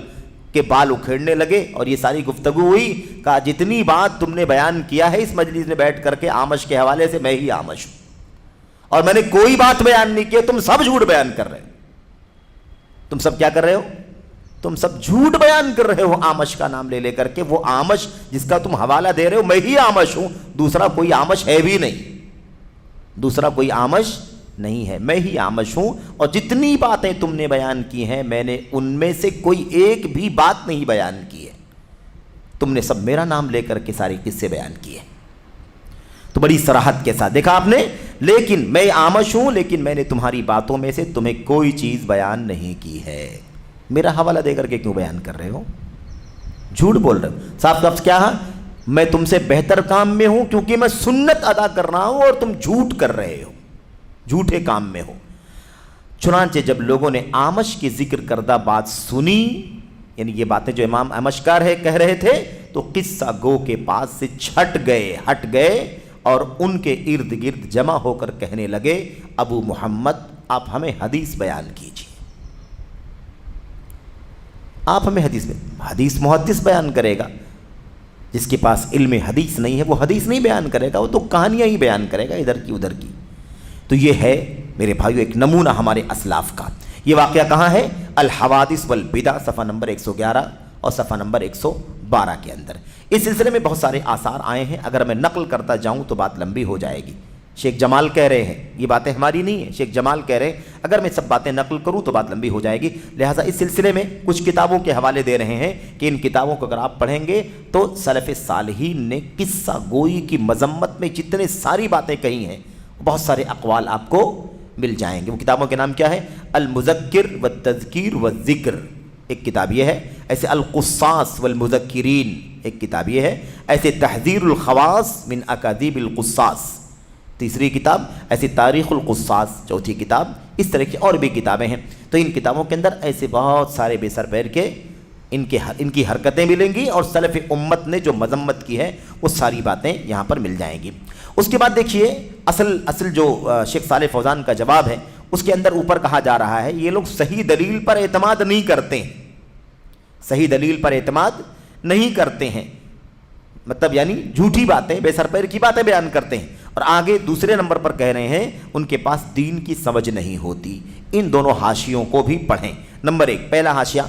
کے بال اکھیڑنے لگے, اور یہ ساری گفتگو ہوئی. کہا جتنی بات تم نے بیان کیا ہے اس مجلس میں بیٹھ کر کے آمش کے حوالے سے, میں ہی آمش ہوں, اور میں نے کوئی بات بیان نہیں کی. تم سب جھوٹ بیان کر رہے ہو. تم سب کیا کر رہے ہو؟ تم سب جھوٹ بیان کر رہے ہو آمش کا نام لے لے کر کے. وہ آمش جس کا تم حوالہ دے رہے ہو, میں ہی آمش ہوں, دوسرا کوئی آمش ہے بھی نہیں. دوسرا کوئی آمش نہیں ہے, میں ہی آمش ہوں. اور جتنی باتیں تم نے بیان کی ہیں میں نے ان میں سے کوئی ایک بھی بات نہیں بیان کی ہے. تم نے سب میرا نام لے کر کے سارے قصے بیان کیے. تو بڑی صراحت کے ساتھ دیکھا آپ نے. لیکن میں آمش ہوں, لیکن میں نے تمہاری باتوں میں سے تمہیں کوئی چیز بیان نہیں کی ہے. میرا حوالہ دے کر کے کیوں بیان کر رہے ہو؟ جھوٹ بول رہے ہو. صاف صاف کیا ہے؟ میں تم سے بہتر کام میں ہوں کیونکہ میں سنت ادا کر رہا ہوں اور تم جھوٹ کر رہے ہو, جھوٹے کام میں ہو. چنانچہ جب لوگوں نے آمش کی ذکر کردہ بات سنی, یعنی یہ باتیں جو امام امشکار ہے کہہ رہے تھے, تو قصہ گو کے پاس سے ہٹ گئے اور ان کے ارد گرد جمع ہو کر کہنے لگے ابو محمد آپ ہمیں حدیث بیان کیجیے. آپ ہمیں حدیث محدث بیان کرے گا. جس کے پاس علم حدیث نہیں ہے وہ حدیث نہیں بیان کرے گا, وہ تو کہانیاں ہی بیان کرے گا ادھر کی ادھر کی. تو یہ ہے میرے بھائیو ایک نمونہ ہمارے اسلاف کا. یہ واقعہ کہاں ہے؟ الحوادث والبدع صفحہ نمبر 111 اور صفحہ نمبر 112 کے اندر. اس سلسلے میں بہت سارے آثار آئے ہیں, اگر میں نقل کرتا جاؤں تو بات لمبی ہو جائے گی. شیخ جمال کہہ رہے ہیں, یہ باتیں ہماری نہیں ہیں, شیخ جمال کہہ رہے ہیں اگر میں سب باتیں نقل کروں تو بات لمبی ہو جائے گی. لہٰذا اس سلسلے میں کچھ کتابوں کے حوالے دے رہے ہیں کہ ان کتابوں کو اگر آپ پڑھیں گے تو سلف صالحین نے قصہ گوئی کی مذمت میں جتنے ساری باتیں کہی ہیں بہت سارے اقوال آپ کو مل جائیں گے. وہ کتابوں کے نام کیا ہے؟ المذکر والتذکیر والذکر ایک کتاب یہ ہے, ایسے القصاص والمذکرین ایک کتاب یہ ہے, ایسے تحذیر الخواص من اکاذیب القصاص تیسری کتاب, ایسی تاریخ القصاص چوتھی کتاب. اس طرح کی اور بھی کتابیں ہیں. تو ان کتابوں کے اندر ایسے بہت سارے بے سر پیر کے ان کی حرکتیں ملیں گی, اور سلف امت نے جو مذمت کی ہے وہ ساری باتیں یہاں پر مل جائیں گی. اس کے بعد دیکھیے اصل جو شیخ صالح فوزان کا جواب ہے اس کے اندر اوپر کہا جا رہا ہے یہ لوگ صحیح دلیل پر اعتماد نہیں کرتے ہیں, صحیح دلیل پر اعتماد نہیں کرتے ہیں, مطلب یعنی جھوٹی باتیں بے سر پیر کی باتیں بیان کرتے ہیں. اور آگے دوسرے نمبر پر کہہ رہے ہیں ان کے پاس دین کی سمجھ نہیں ہوتی, ان دونوں حاشیوں کو بھی پڑھیں۔ نمبر 1 پہلا حاشیہ،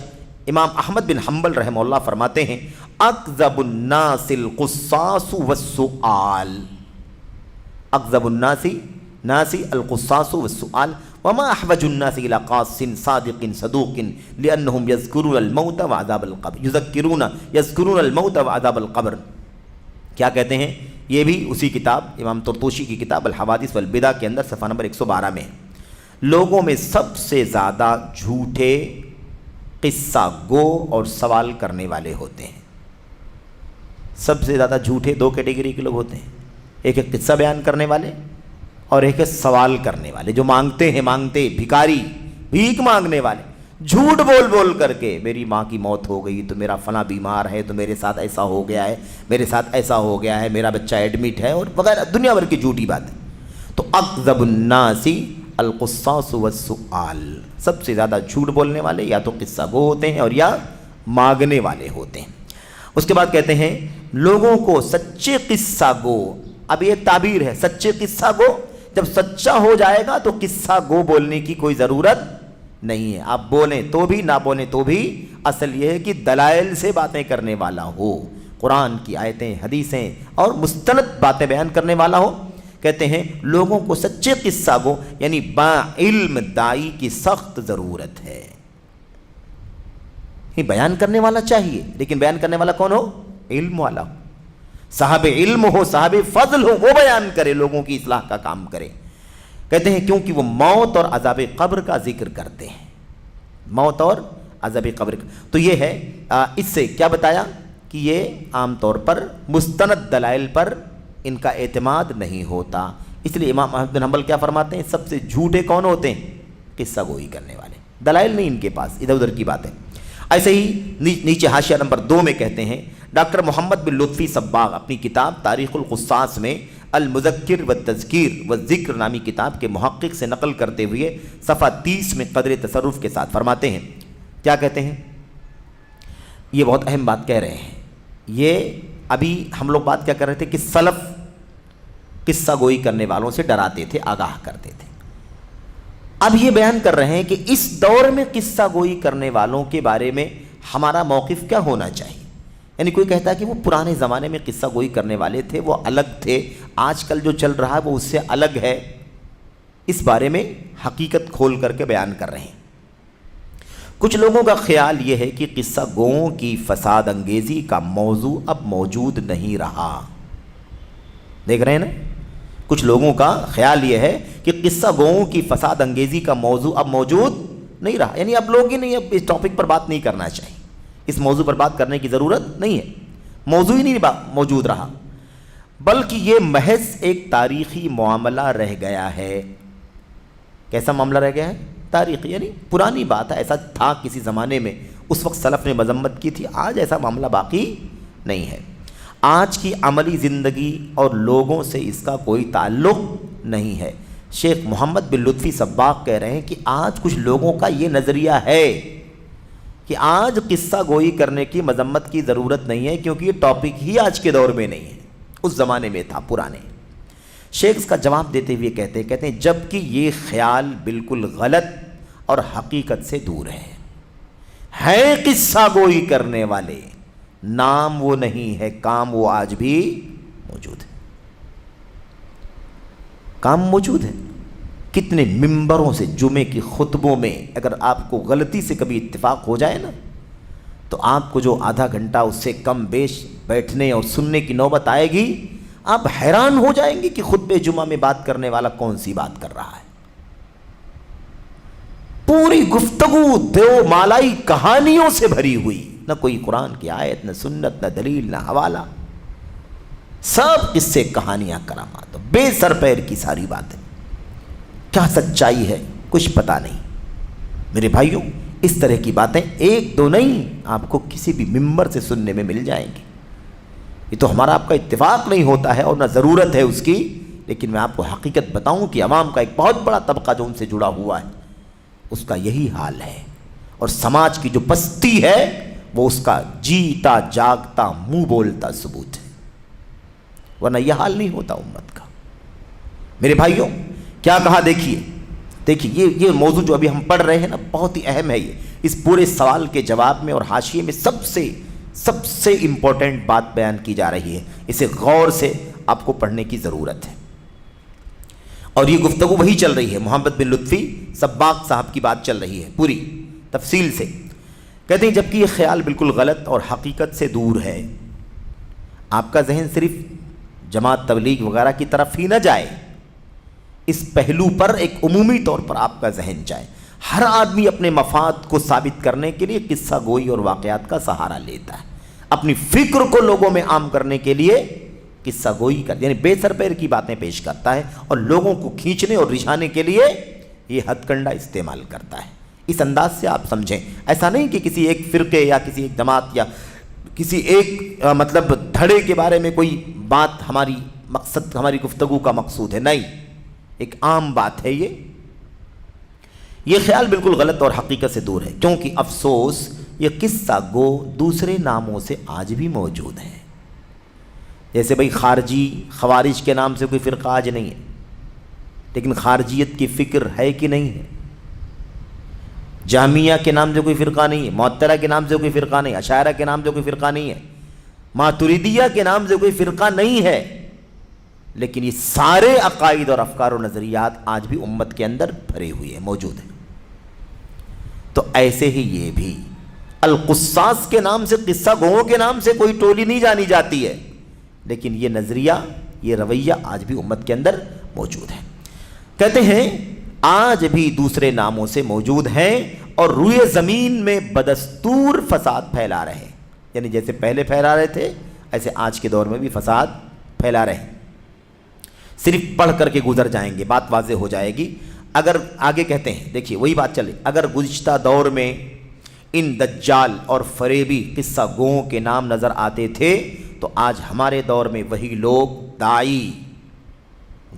امام احمد بن حنبل رحمہ اللہ فرماتے ہیں اکذب الناس القصاص والسؤال، اکذب الناس القصاص والسؤال وما احوج الناس الى قاص صادق صدوق لانهم يذكرون الموت وعذاب القبر، يذكرون الموت وعذاب القبر۔ کیا کہتے ہیں؟ یہ بھی اسی کتاب امام طرطوشی کی کتاب الحوادث والبدع کے اندر صفحہ نمبر 112 میں ہے۔ لوگوں میں سب سے زیادہ جھوٹے قصہ گو اور سوال کرنے والے ہوتے ہیں۔ سب سے زیادہ جھوٹے 2 کیٹیگری کے لوگ ہوتے ہیں، ایک ہے قصہ بیان کرنے والے اور ایک ہے سوال کرنے والے، جو مانگتے ہیں، بھکاری، بھیک مانگنے والے، جھوٹ بول کر کے میری ماں کی موت ہو گئی تو میرا فلاں بیمار ہے تو میرے ساتھ ایسا ہو گیا ہے، میرے ساتھ ایسا ہو گیا ہے، میرا بچہ ایڈمٹ ہے، اور وغیرہ دنیا بھر کی جھوٹی باتیں۔ تو اکذب الناس القصاص والسؤال، سب سے زیادہ جھوٹ بولنے والے یا تو قصہ گو ہوتے ہیں اور یا مانگنے والے ہوتے ہیں۔ اس کے بعد کہتے ہیں لوگوں کو سچے قصہ گو، اب یہ تعبیر ہے سچے قصہ گو، جب سچا ہو جائے گا تو قصہ گو بولنے کی کوئی ضرورت نہیں ہے، آپ بولیں تو بھی نہ بولیں تو بھی، اصل یہ ہے کہ دلائل سے باتیں کرنے والا ہو، قرآن کی آیتیں، حدیثیں اور مستند باتیں بیان کرنے والا ہو۔ کہتے ہیں لوگوں کو سچے قصہ گو یعنی با علم دائی کی سخت ضرورت ہے۔ بیان کرنے والا چاہیے، لیکن بیان کرنے والا کون ہو؟ علم والا ہو، صاحب علم ہو، صاحب فضل ہو، وہ بیان کرے، لوگوں کی اصلاح کا کام کرے۔ کہتے ہیں کیونکہ وہ موت اور عذاب قبر کا ذکر کرتے ہیں، موت اور عذاب قبر کا۔ تو یہ ہے، اس سے کیا بتایا کہ یہ عام طور پر مستند دلائل پر ان کا اعتماد نہیں ہوتا، اس لیے امام احمد بن حنبل کیا فرماتے ہیں سب سے جھوٹے کون ہوتے ہیں؟ قصہ گوئی کرنے والے، دلائل نہیں ان کے پاس، ادھر ادھر کی باتیں۔ ایسے ہی نیچے حاشیہ نمبر 2 میں کہتے ہیں ڈاکٹر محمد بن لطفی صباغ اپنی کتاب تاریخ القصاص میں المذکر والتذکیر والذکر نامی کتاب کے محقق سے نقل کرتے ہوئے صفحہ 30 میں قدر تصرف کے ساتھ فرماتے ہیں، کیا کہتے ہیں؟ یہ بہت اہم بات کہہ رہے ہیں۔ یہ ابھی ہم لوگ بات کیا کر رہے تھے کہ سلف قصہ گوئی کرنے والوں سے ڈراتے تھے، آگاہ کرتے تھے۔ اب یہ بیان کر رہے ہیں کہ اس دور میں قصہ گوئی کرنے والوں کے بارے میں ہمارا موقف کیا ہونا چاہیے۔ یعنی کوئی کہتا ہے کہ وہ پرانے زمانے میں قصہ گوئی کرنے والے تھے، وہ الگ تھے، آج کل جو چل رہا ہے وہ اس سے الگ ہے، اس بارے میں حقیقت کھول کر کے بیان کر رہے ہیں۔ کچھ لوگوں کا خیال یہ ہے کہ قصہ گوؤں کی فساد انگیزی کا موضوع اب موجود نہیں رہا۔ دیکھ رہے ہیں نا، کچھ لوگوں کا خیال یہ ہے کہ قصہ گوؤں کی فساد انگیزی کا موضوع اب موجود نہیں رہا، یعنی اب لوگ ہی نہیں، اب اس ٹاپک پر بات نہیں کرنا چاہیے، اس موضوع پر بات کرنے کی ضرورت نہیں ہے، موضوع ہی نہیں موجود رہا، بلکہ یہ محض ایک تاریخی معاملہ رہ گیا ہے۔ کیسا معاملہ رہ گیا ہے؟ تاریخی، یعنی پرانی بات ہے، ایسا تھا کسی زمانے میں، اس وقت سلف نے مذمت کی تھی، آج ایسا معاملہ باقی نہیں ہے۔ آج کی عملی زندگی اور لوگوں سے اس کا کوئی تعلق نہیں ہے۔ شیخ محمد بن لطفی صباغ کہہ رہے ہیں کہ آج کچھ لوگوں کا یہ نظریہ ہے کہ آج قصہ گوئی کرنے کی مذمت کی ضرورت نہیں ہے، کیونکہ یہ ٹاپک ہی آج کے دور میں نہیں ہے، اس زمانے میں تھا، پرانے۔ شیخ اس کا جواب دیتے ہوئے کہتے ہیں جبکہ یہ خیال بالکل غلط اور حقیقت سے دور ہے قصہ گوئی کرنے والے، نام وہ نہیں ہے، کام وہ آج بھی موجود ہے، کام موجود ہے۔ کتنے ممبروں سے جمعے کی خطبوں میں اگر آپ کو غلطی سے کبھی اتفاق ہو جائے نا، تو آپ کو جو آدھا گھنٹہ اس سے کم بیش بیٹھنے اور سننے کی نوبت آئے گی، آپ حیران ہو جائیں گے کہ خطبہ جمعہ میں بات کرنے والا کون سی بات کر رہا ہے۔ پوری گفتگو دیو مالائی کہانیوں سے بھری ہوئی، نہ کوئی قرآن کی آیت، نہ سنت، نہ دلیل، نہ حوالہ، سب قصے، کہانیاں، کرامات، بے سر پیر کی ساری باتیں۔ کیا سچائی ہے کچھ پتہ نہیں۔ میرے بھائیوں، اس طرح کی باتیں ایک دو نہیں، آپ کو کسی بھی ممبر سے سننے میں مل جائیں گی۔ یہ تو ہمارا آپ کا اتفاق نہیں ہوتا ہے اور نہ ضرورت ہے اس کی، لیکن میں آپ کو حقیقت بتاؤں کہ عوام کا ایک بہت بڑا طبقہ جو ان سے جڑا ہوا ہے، اس کا یہی حال ہے، اور سماج کی جو پستی ہے وہ اس کا جیتا جاگتا منہ بولتا ثبوت ہے، ورنہ یہ حال نہیں ہوتا امت کا۔ میرے بھائیوں، کیا کہا دیکھیے، دیکھیے یہ موضوع جو ابھی ہم پڑھ رہے ہیں نا بہت ہی اہم ہے. یہ اس پورے سوال کے جواب میں اور حاشیے میں سب سے امپورٹنٹ بات بیان کی جا رہی ہے. اسے غور سے آپ کو پڑھنے کی ضرورت ہے. اور یہ گفتگو وہی چل رہی ہے, محمد بن لطفی سباق صاحب کی بات چل رہی ہے پوری تفصیل سے. کہتے ہیں جبکہ یہ خیال بالکل غلط اور حقیقت سے دور ہے, آپ کا ذہن صرف جماعت تبلیغ وغیرہ کی طرف ہی نہ جائے, اس پہلو پر ایک عمومی طور پر آپ کا ذہن جائے. ہر آدمی اپنے مفاد کو ثابت کرنے کے لیے قصہ گوئی اور واقعات کا سہارا لیتا ہے. اپنی فکر کو لوگوں میں عام کرنے کے لیے قصہ گوئی کر یعنی بے سر پیر کی باتیں پیش کرتا ہے, اور لوگوں کو کھینچنے اور رجھانے کے لیے یہ ہتھ کنڈا استعمال کرتا ہے. اس انداز سے آپ سمجھیں, ایسا نہیں کہ کسی ایک فرقے یا کسی ایک جماعت یا کسی ایک مطلب دھڑے کے بارے میں کوئی بات ہماری گفتگو کا مقصود ہے, نہیں, ایک عام بات ہے. یہ خیال بالکل غلط اور حقیقت سے دور ہے, کیونکہ افسوس یہ قصہ گو دوسرے ناموں سے آج بھی موجود ہیں. جیسے بھئی خارجی خوارج کے نام سے کوئی فرقہ آج نہیں ہے, لیکن خارجیت کی فکر ہے کہ نہیں ہے. جہمیہ کے نام سے کوئی فرقہ نہیں ہے, معطلہ کے نام سے کوئی فرقہ نہیں, اشاعرہ کے نام سے کوئی فرقہ نہیں ہے, ماتریدیہ کے نام سے کوئی فرقہ نہیں ہے, لیکن یہ سارے عقائد اور افکار و نظریات آج بھی امت کے اندر بھرے ہوئے ہیں, موجود ہیں. تو ایسے ہی یہ بھی القصاص کے نام سے, قصہ گوؤں کے نام سے کوئی ٹولی نہیں جانی جاتی ہے, لیکن یہ نظریہ یہ رویہ آج بھی امت کے اندر موجود ہے. کہتے ہیں آج بھی دوسرے ناموں سے موجود ہیں اور روئے زمین میں بدستور فساد پھیلا رہے ہیں. یعنی جیسے پہلے پھیلا رہے تھے ایسے آج کے دور میں بھی فساد پھیلا رہے ہیں. صرف پڑھ کر کے گزر جائیں گے, بات واضح ہو جائے گی. اگر آگے کہتے ہیں, دیکھیے وہی بات چلے, اگر گزشتہ دور میں ان دجال اور فریبی قصہ گوؤں کے نام نظر آتے تھے تو آج ہمارے دور میں وہی لوگ داعی,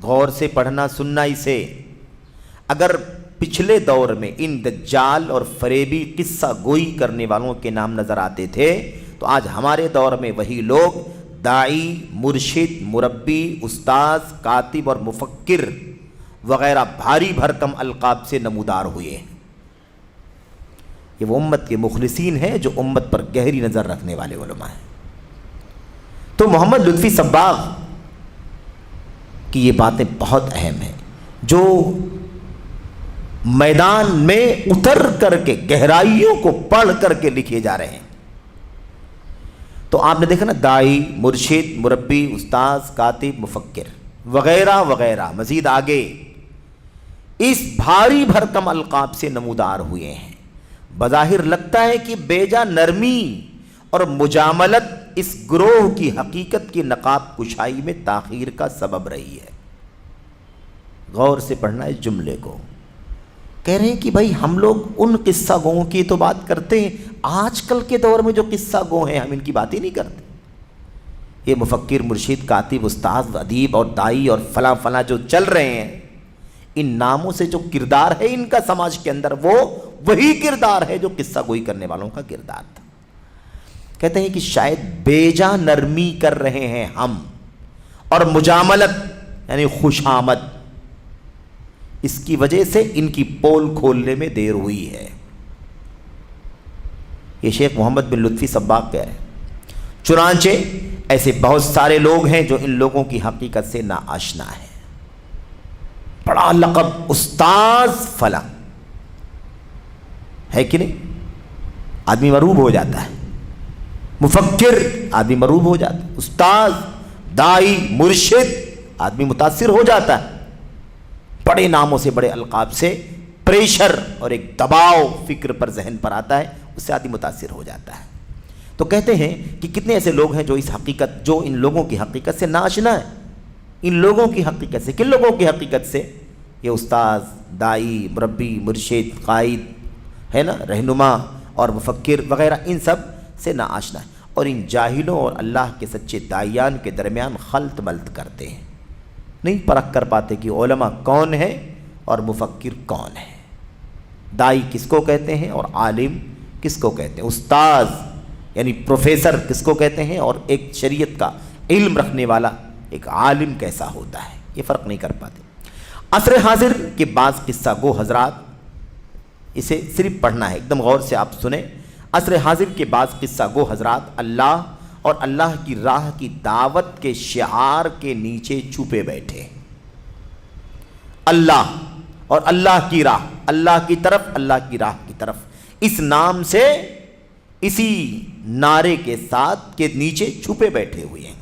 غور سے پڑھنا سننا اسے, اگر پچھلے دور میں ان دجال اور فریبی قصہ گوئی کرنے والوں کے نام نظر آتے تھے تو آج ہمارے دور میں وہی لوگ داعی, مرشد, مربی, استاذ, کاتب اور مفکر وغیرہ بھاری بھرکم القاب سے نمودار ہوئے ہیں. یہ وہ امت کے مخلصین ہیں جو امت پر گہری نظر رکھنے والے علماء ہیں. تو محمد لطفی صباغ کی یہ باتیں بہت اہم ہیں, جو میدان میں اتر کر کے گہرائیوں کو پڑھ کر کے لکھے جا رہے ہیں. تو آپ نے دیکھا نا, داعی, مرشد, مربی, استاذ, کاتب, مفکر وغیرہ وغیرہ مزید آگے اس بھاری بھرکم القاب سے نمودار ہوئے ہیں. بظاہر لگتا ہے کہ بیجا نرمی اور مجاملت اس گروہ کی حقیقت کی نقاب کشائی میں تاخیر کا سبب رہی ہے. غور سے پڑھنا اس جملے کو. کہہ رہے ہیں کہ بھائی ہم لوگ ان قصہ گوؤں کی تو بات کرتے ہیں, آج کل کے دور میں جو قصہ گو ہیں ہم ان کی بات ہی نہیں کرتے. یہ مفکر, مرشد, کاتب, استاذ, ادیب اور داعی اور فلاں فلاں جو چل رہے ہیں, ان ناموں سے جو کردار ہے ان کا سماج کے اندر وہ وہی کردار ہے جو قصہ گوئی کرنے والوں کا کردار تھا. کہتے ہیں کہ شاید بیجا نرمی کر رہے ہیں ہم اور مجاملت یعنی خوشامد, اس کی وجہ سے ان کی پول کھولنے میں دیر ہوئی ہے. یہ شیخ محمد بن لطفی صباغ کہہ رہے ہیں. چنانچہ ایسے بہت سارے لوگ ہیں جو ان لوگوں کی حقیقت سے ناآشنا ہیں. بڑا لقب استاذ فلاں ہے کہ نہیں, آدمی مروب ہو جاتا ہے. مفکر, آدمی مروب ہو جاتا ہے. استاذ, داعی, مرشد, آدمی متاثر ہو جاتا ہے. بڑے ناموں سے, بڑے القاب سے پریشر اور ایک دباؤ فکر پر, ذہن پر آتا ہے, اس سے آدمی متاثر ہو جاتا ہے. تو کہتے ہیں کہ کتنے ایسے لوگ ہیں جو اس حقیقت, جو ان لوگوں کی حقیقت سے ناآشنا ہے. ان لوگوں کی حقیقت سے, کن لوگوں کی حقیقت سے؟ یہ استاذ, داعی, مربی, مرشد, قائد ہے نا, رہنما اور مفکر وغیرہ, ان سب سے ناآشنا ہے. اور ان جاہلوں اور اللہ کے سچے داعیان کے درمیان خلط ملط کرتے ہیں, نہیں پرکھ کر پاتے کہ علماء کون ہے اور مفکر کون ہے, داعی کس کو کہتے ہیں اور عالم کس کو کہتے ہیں, استاذ یعنی پروفیسر کس کو کہتے ہیں, اور ایک شریعت کا علم رکھنے والا ایک عالم کیسا ہوتا ہے, یہ فرق نہیں کر پاتے. عصر حاضر کے بعض قصہ گو حضرات، اسے صرف پڑھنا ہے، ایک دم غور سے آپ سنیں۔ عصر حاضر کے بعض قصہ گو حضرات اللہ اور اللہ کی راہ کی دعوت کے شعار کے نیچے چھپے بیٹھے۔ اللہ اور اللہ کی راہ، اللہ کی طرف، اللہ کی راہ کی طرف، اس نام سے، اسی نعرے کے ساتھ کے نیچے چھپے بیٹھے ہوئے ہیں۔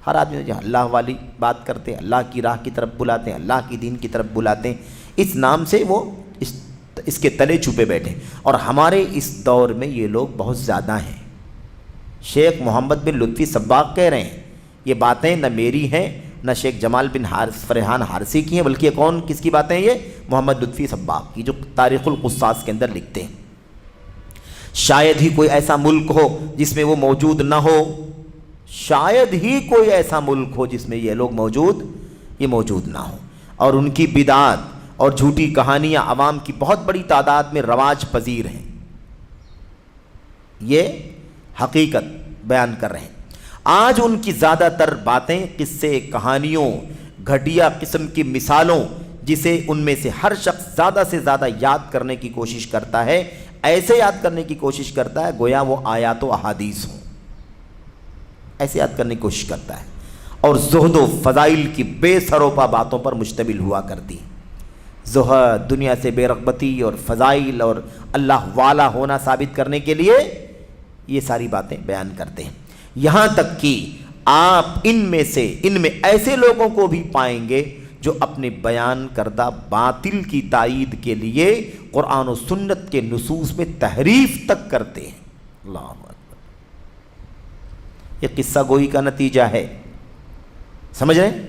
ہر آدمی جو اللہ والی بات کرتے ہیں، اللہ کی راہ کی طرف بلاتے ہیں، اللہ کی دین کی طرف بلاتے ہیں، اس نام سے وہ اس کے تلے چھپے بیٹھے۔ اور ہمارے اس دور میں یہ لوگ بہت زیادہ ہیں۔ شیخ محمد بن لطفی صباغ کہہ رہے ہیں یہ باتیں نہ میری ہیں نہ شیخ جمال بن فرحان حارثی کی ہیں، بلکہ یہ کون کس کی باتیں ہیں؟ یہ محمد لطفی صباغ کی، جو تاریخ القصاص کے اندر لکھتے ہیں۔ شاید ہی کوئی ایسا ملک ہو جس میں وہ موجود نہ ہو، شاید ہی کوئی ایسا ملک ہو جس میں یہ لوگ موجود نہ ہو، اور ان کی بدعات اور جھوٹی کہانیاں عوام کی بہت بڑی تعداد میں رواج پذیر ہیں۔ یہ حقیقت بیان کر رہے ہیں۔ آج ان کی زیادہ تر باتیں قصے، کہانیوں، گھٹیا قسم کی مثالوں، جسے ان میں سے ہر شخص زیادہ سے زیادہ یاد کرنے کی کوشش کرتا ہے، ایسے یاد کرنے کی کوشش کرتا ہے گویا وہ آیات و احادیث ہوں، ایسے یاد کرنے کی کوشش کرتا ہے، اور زہد و فضائل کی بے سروپا باتوں پر مشتمل ہوا کرتی ہے۔ زہد، دنیا سے بے رغبتی، اور فضائل اور اللہ والا ہونا ثابت کرنے کے لیے یہ ساری باتیں بیان کرتے ہیں۔ یہاں تک کہ آپ ان میں ایسے لوگوں کو بھی پائیں گے جو اپنے بیان کردہ باطل کی تائید کے لیے قرآن و سنت کے نصوص میں تحریف تک کرتے ہیں۔ اللہ اکبر۔ یہ قصہ گوئی کا نتیجہ ہے، سمجھ رہے ہیں؟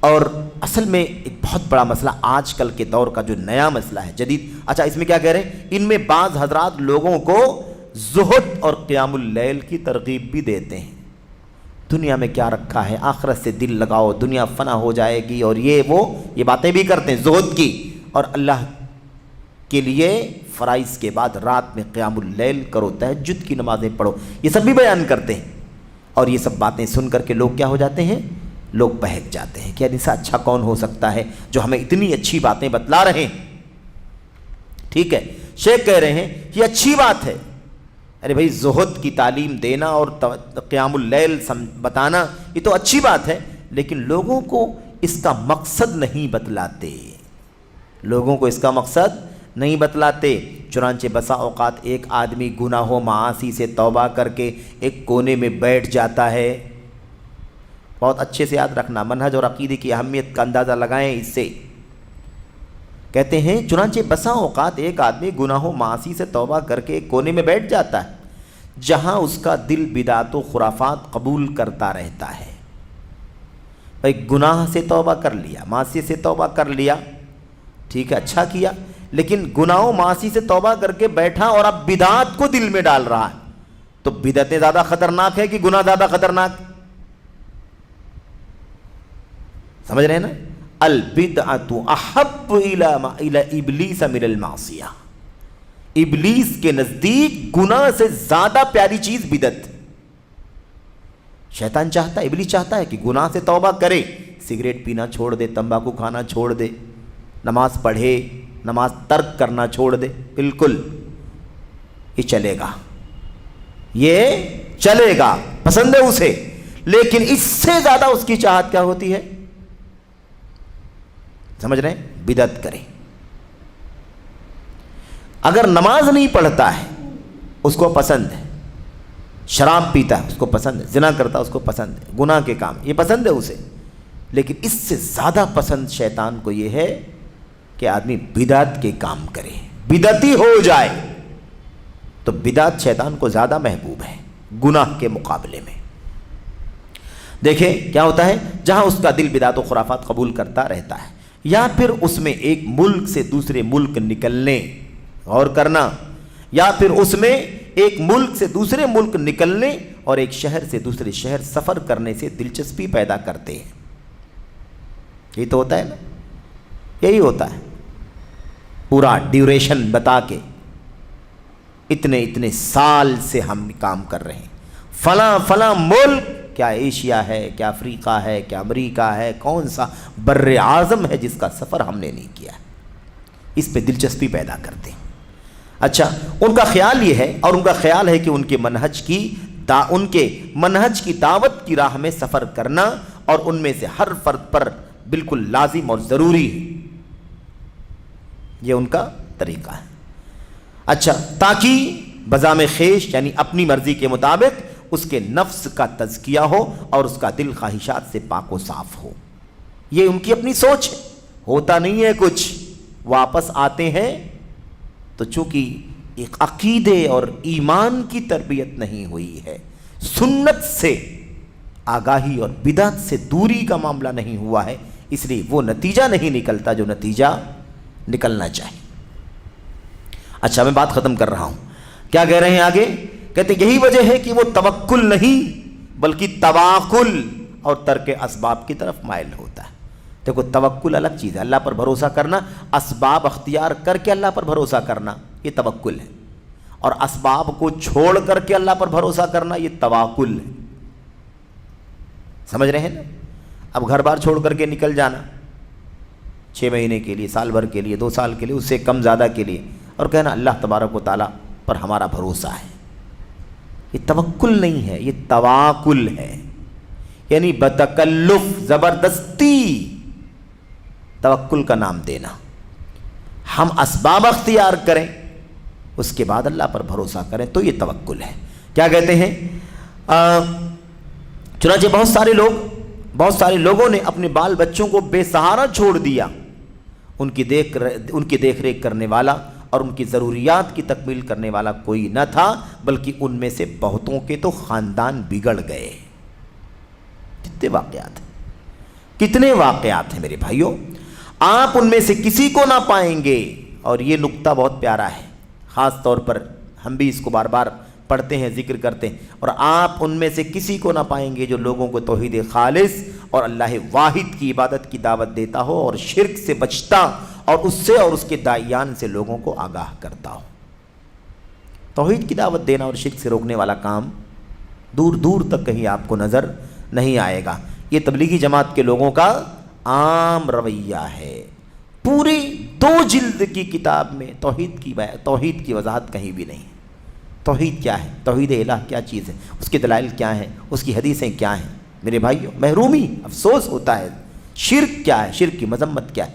اور اصل میں ایک بہت بڑا مسئلہ آج کل کے دور کا جو نیا مسئلہ ہے، جدید، اچھا اس میں کیا کہہ رہے ہیں؟ ان میں بعض حضرات لوگوں کو زہد اور قیام اللیل کی ترغیب بھی دیتے ہیں۔ دنیا میں کیا رکھا ہے، آخرت سے دل لگاؤ، دنیا فنا ہو جائے گی، اور یہ باتیں بھی کرتے ہیں زہد کی، اور اللہ کے لیے فرائض کے بعد رات میں قیام اللیل کرو، تہجد کی نمازیں پڑھو، یہ سب بھی بیان کرتے ہیں۔ اور یہ سب باتیں سن کر کے لوگ کیا ہو جاتے ہیں؟ لوگ بہک جاتے ہیں کہ یار اس سے اچھا کون ہو سکتا ہے جو ہمیں اتنی اچھی باتیں بتلا رہے ہیں۔ ٹھیک ہے، شیخ کہہ رہے ہیں یہ اچھی بات ہے، ارے بھائی زہد کی تعلیم دینا اور قیام اللیل بتانا یہ تو اچھی بات ہے، لیکن لوگوں کو اس کا مقصد نہیں بتلاتے، لوگوں کو اس کا مقصد نہیں بتلاتے۔ چنانچہ بسا اوقات ایک آدمی گناہ و معاصی سے توبہ کر کے ایک کونے میں بیٹھ جاتا ہے۔ بہت اچھے سے یاد رکھنا، منہج اور عقیدے کی اہمیت کا اندازہ لگائیں اس سے۔ کہتے ہیں چنانچہ بسا اوقات ایک آدمی گناہ و معاصی سے توبہ کر کے ایک کونے میں بیٹھ جاتا ہے جہاں اس کا دل بدعت و خرافات قبول کرتا رہتا ہے۔ بھائی گناہ سے توبہ کر لیا، معاصی سے توبہ کر لیا، ٹھیک ہے اچھا کیا، لیکن گناہ و معاصی سے توبہ کر کے بیٹھا اور اب بدعت کو دل میں ڈال رہا ہے، تو بدعتیں زیادہ خطرناک ہے کہ گناہ زیادہ خطرناک؟ سمجھ رہے ہیں نا؟ البدعۃ احب الی ابلیس من المعصیہ، ابلیس کے نزدیک گناہ سے زیادہ پیاری چیز بدعت۔ شیطان چاہتا ہے، ابلیس چاہتا ہے کہ گناہ سے توبہ کرے، سگریٹ پینا چھوڑ دے، تمباکو کھانا چھوڑ دے، نماز پڑھے، نماز ترک کرنا چھوڑ دے، بالکل یہ چلے گا، یہ چلے گا، پسند ہے اسے، لیکن اس سے زیادہ اس کی چاہت کیا ہوتی ہے؟ سمجھ رہے ہیں؟ بدعت کرے۔ اگر نماز نہیں پڑھتا ہے اس کو پسند ہے، شراب پیتا ہے اس کو پسند ہے، زنا کرتا ہے اس کو پسند ہے، گناہ کے کام یہ پسند ہے اسے، لیکن اس سے زیادہ پسند شیطان کو یہ ہے کہ آدمی بدعت کے کام کرے، بدعتی ہو جائے، تو بدعت شیطان کو زیادہ محبوب ہے گناہ کے مقابلے میں۔ دیکھیں کیا ہوتا ہے، جہاں اس کا دل بدعت و خرافات قبول کرتا رہتا ہے، یا پھر اس میں ایک ملک سے دوسرے ملک نکلنے، غور کرنا، یا پھر اس میں ایک ملک سے دوسرے ملک نکلنے اور ایک شہر سے دوسرے شہر سفر کرنے سے دلچسپی پیدا کرتے ہیں۔ یہی تو ہوتا ہے نا، یہی ہوتا ہے، پورا ڈیوریشن بتا کے اتنے سال سے ہم کام کر رہے ہیں، فلاں ملک کیا ایشیا ہے، کیا افریقہ ہے، کیا امریکہ ہے، کون سا بر اعظم ہے جس کا سفر ہم نے نہیں کیا ہے، اس پہ دلچسپی پیدا کرتے ہیں۔ اچھا، ان کا خیال یہ ہے، اور ان کا خیال ہے کہ ان کے منہج کی دعوت کی راہ میں سفر کرنا اور ان میں سے ہر فرد پر بالکل لازم اور ضروری ہے، یہ ان کا طریقہ ہے۔ اچھا، تاکہ بزام خیش یعنی اپنی مرضی کے مطابق اس کے نفس کا تزکیہ ہو اور اس کا دل خواہشات سے پاک و صاف ہو، یہ ان کی اپنی سوچ ہے۔ ہوتا نہیں ہے کچھ، واپس آتے ہیں تو چونکہ ایک عقیدے اور ایمان کی تربیت نہیں ہوئی ہے، سنت سے آگاہی اور بدعت سے دوری کا معاملہ نہیں ہوا ہے، اس لیے وہ نتیجہ نہیں نکلتا جو نتیجہ نکلنا چاہیے۔ اچھا، میں بات ختم کر رہا ہوں۔ کیا کہہ رہے ہیں آگے؟ کہتے ہیں یہی وجہ ہے کہ وہ توکل نہیں بلکہ تواکل اور ترک اسباب کی طرف مائل ہوتا ہے۔ دیکھو، توکل الگ چیز ہے، اللہ پر بھروسہ کرنا، اسباب اختیار کر کے اللہ پر بھروسہ کرنا یہ توکل ہے، اور اسباب کو چھوڑ کر کے اللہ پر بھروسہ کرنا یہ تواکل ہے۔ سمجھ رہے ہیں نا؟ اب گھر بار چھوڑ کر کے نکل جانا 6 مہینے کے لیے، سال بھر کے لیے، 2 سال کے لیے، اس سے کم زیادہ کے لیے، اور کہنا اللہ تبارک و تعالیٰ پر ہمارا بھروسہ ہے، یہ توکل نہیں ہے، یہ تواکل ہے، یعنی بتکلف، زبردستی توکل کا نام دینا۔ ہم اسباب اختیار کریں، اس کے بعد اللہ پر بھروسہ کریں، تو یہ توکل ہے۔ کیا کہتے ہیں؟ چنانچہ بہت سارے لوگوں نے اپنے بال بچوں کو بے سہارا چھوڑ دیا، ان کی دیکھ ریکھ کرنے والا اور ان کی ضروریات کی تکمیل کرنے والا کوئی نہ تھا، بلکہ ان میں سے بہتوں کے تو خاندان بگڑ گئے۔ کتنے واقعات ہیں میرے بھائیوں، آپ ان میں سے کسی کو نہ پائیں گے، اور یہ نقطہ بہت پیارا ہے، خاص طور پر ہم بھی اس کو بار بار پڑھتے ہیں، ذکر کرتے ہیں، اور آپ ان میں سے کسی کو نہ پائیں گے جو لوگوں کو توحید خالص اور اللہ واحد کی عبادت کی دعوت دیتا ہو اور شرک سے بچتا اور اس سے اور اس کے داعیان سے لوگوں کو آگاہ کرتا ہو۔ توحید کی دعوت دینا اور شرک سے روکنے والا کام دور دور تک کہیں آپ کو نظر نہیں آئے گا۔ یہ تبلیغی جماعت کے لوگوں کا عام رویہ ہے۔ پوری 2 جلد کی کتاب میں توحید کی وضاحت کہیں بھی نہیں۔ توحید کیا ہے؟ توحید الہ کیا چیز ہے؟ اس کے دلائل کیا ہیں؟ اس کی حدیثیں کیا ہیں؟ میرے بھائیوں، محرومی، افسوس ہوتا ہے۔ شرک کیا ہے؟ شرک کی مذمت کیا ہے؟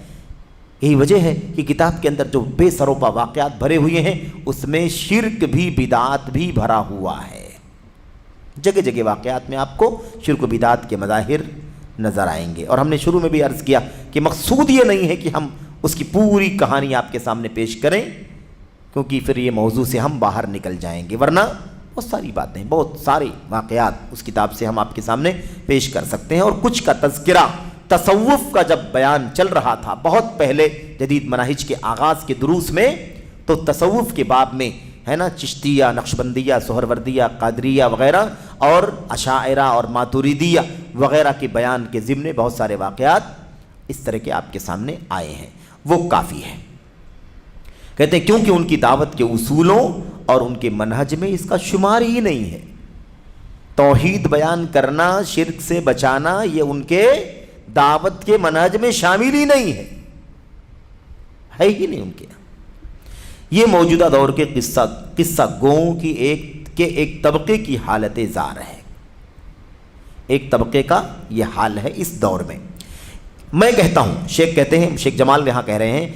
یہی وجہ ہے کہ کتاب کے اندر جو بے سروپا واقعات بھرے ہوئے ہیں، اس میں شرک بھی بدعات بھی بھرا ہوا ہے۔ جگہ جگہ واقعات میں آپ کو شرک و بدعات کے مظاہر نظر آئیں گے، اور ہم نے شروع میں بھی عرض کیا کہ مقصود یہ نہیں ہے کہ ہم اس کی پوری کہانی آپ کے سامنے پیش کریں، کیونکہ پھر یہ موضوع سے ہم باہر نکل جائیں گے، ورنہ بہت ساری باتیں، بہت سارے واقعات اس کتاب سے ہم آپ کے سامنے پیش کر سکتے ہیں۔ اور کچھ کا تذکرہ تصوف کا جب بیان چل رہا تھا بہت پہلے جدید مناہج کے آغاز کے دروس میں، تو تصوف کے باب میں ہے نا چشتیہ، نقشبندیہ، سہروردیہ، قادریہ وغیرہ، اور اشاعرہ اور ماتوریدیہ وغیرہ کے بیان کے ضمن بہت سارے واقعات اس طرح کے آپ کے سامنے آئے ہیں، وہ کافی ہے۔ کہتے ہیں کیونکہ ان کی دعوت کے اصولوں اور ان کے منہج میں اس کا شمار ہی نہیں ہے۔ توحید بیان کرنا، شرک سے بچانا، یہ ان کے دعوت کے منہج میں شامل ہی نہیں ہے ہی نہیں ان کے۔ یہ موجودہ دور کے قصہ گوؤں کی ایک طبقے کی حالت زار ہے، ایک طبقے کا یہ حال ہے اس دور میں۔ میں کہتا ہوں، شیخ کہتے ہیں، شیخ جمال یہاں کہہ رہے ہیں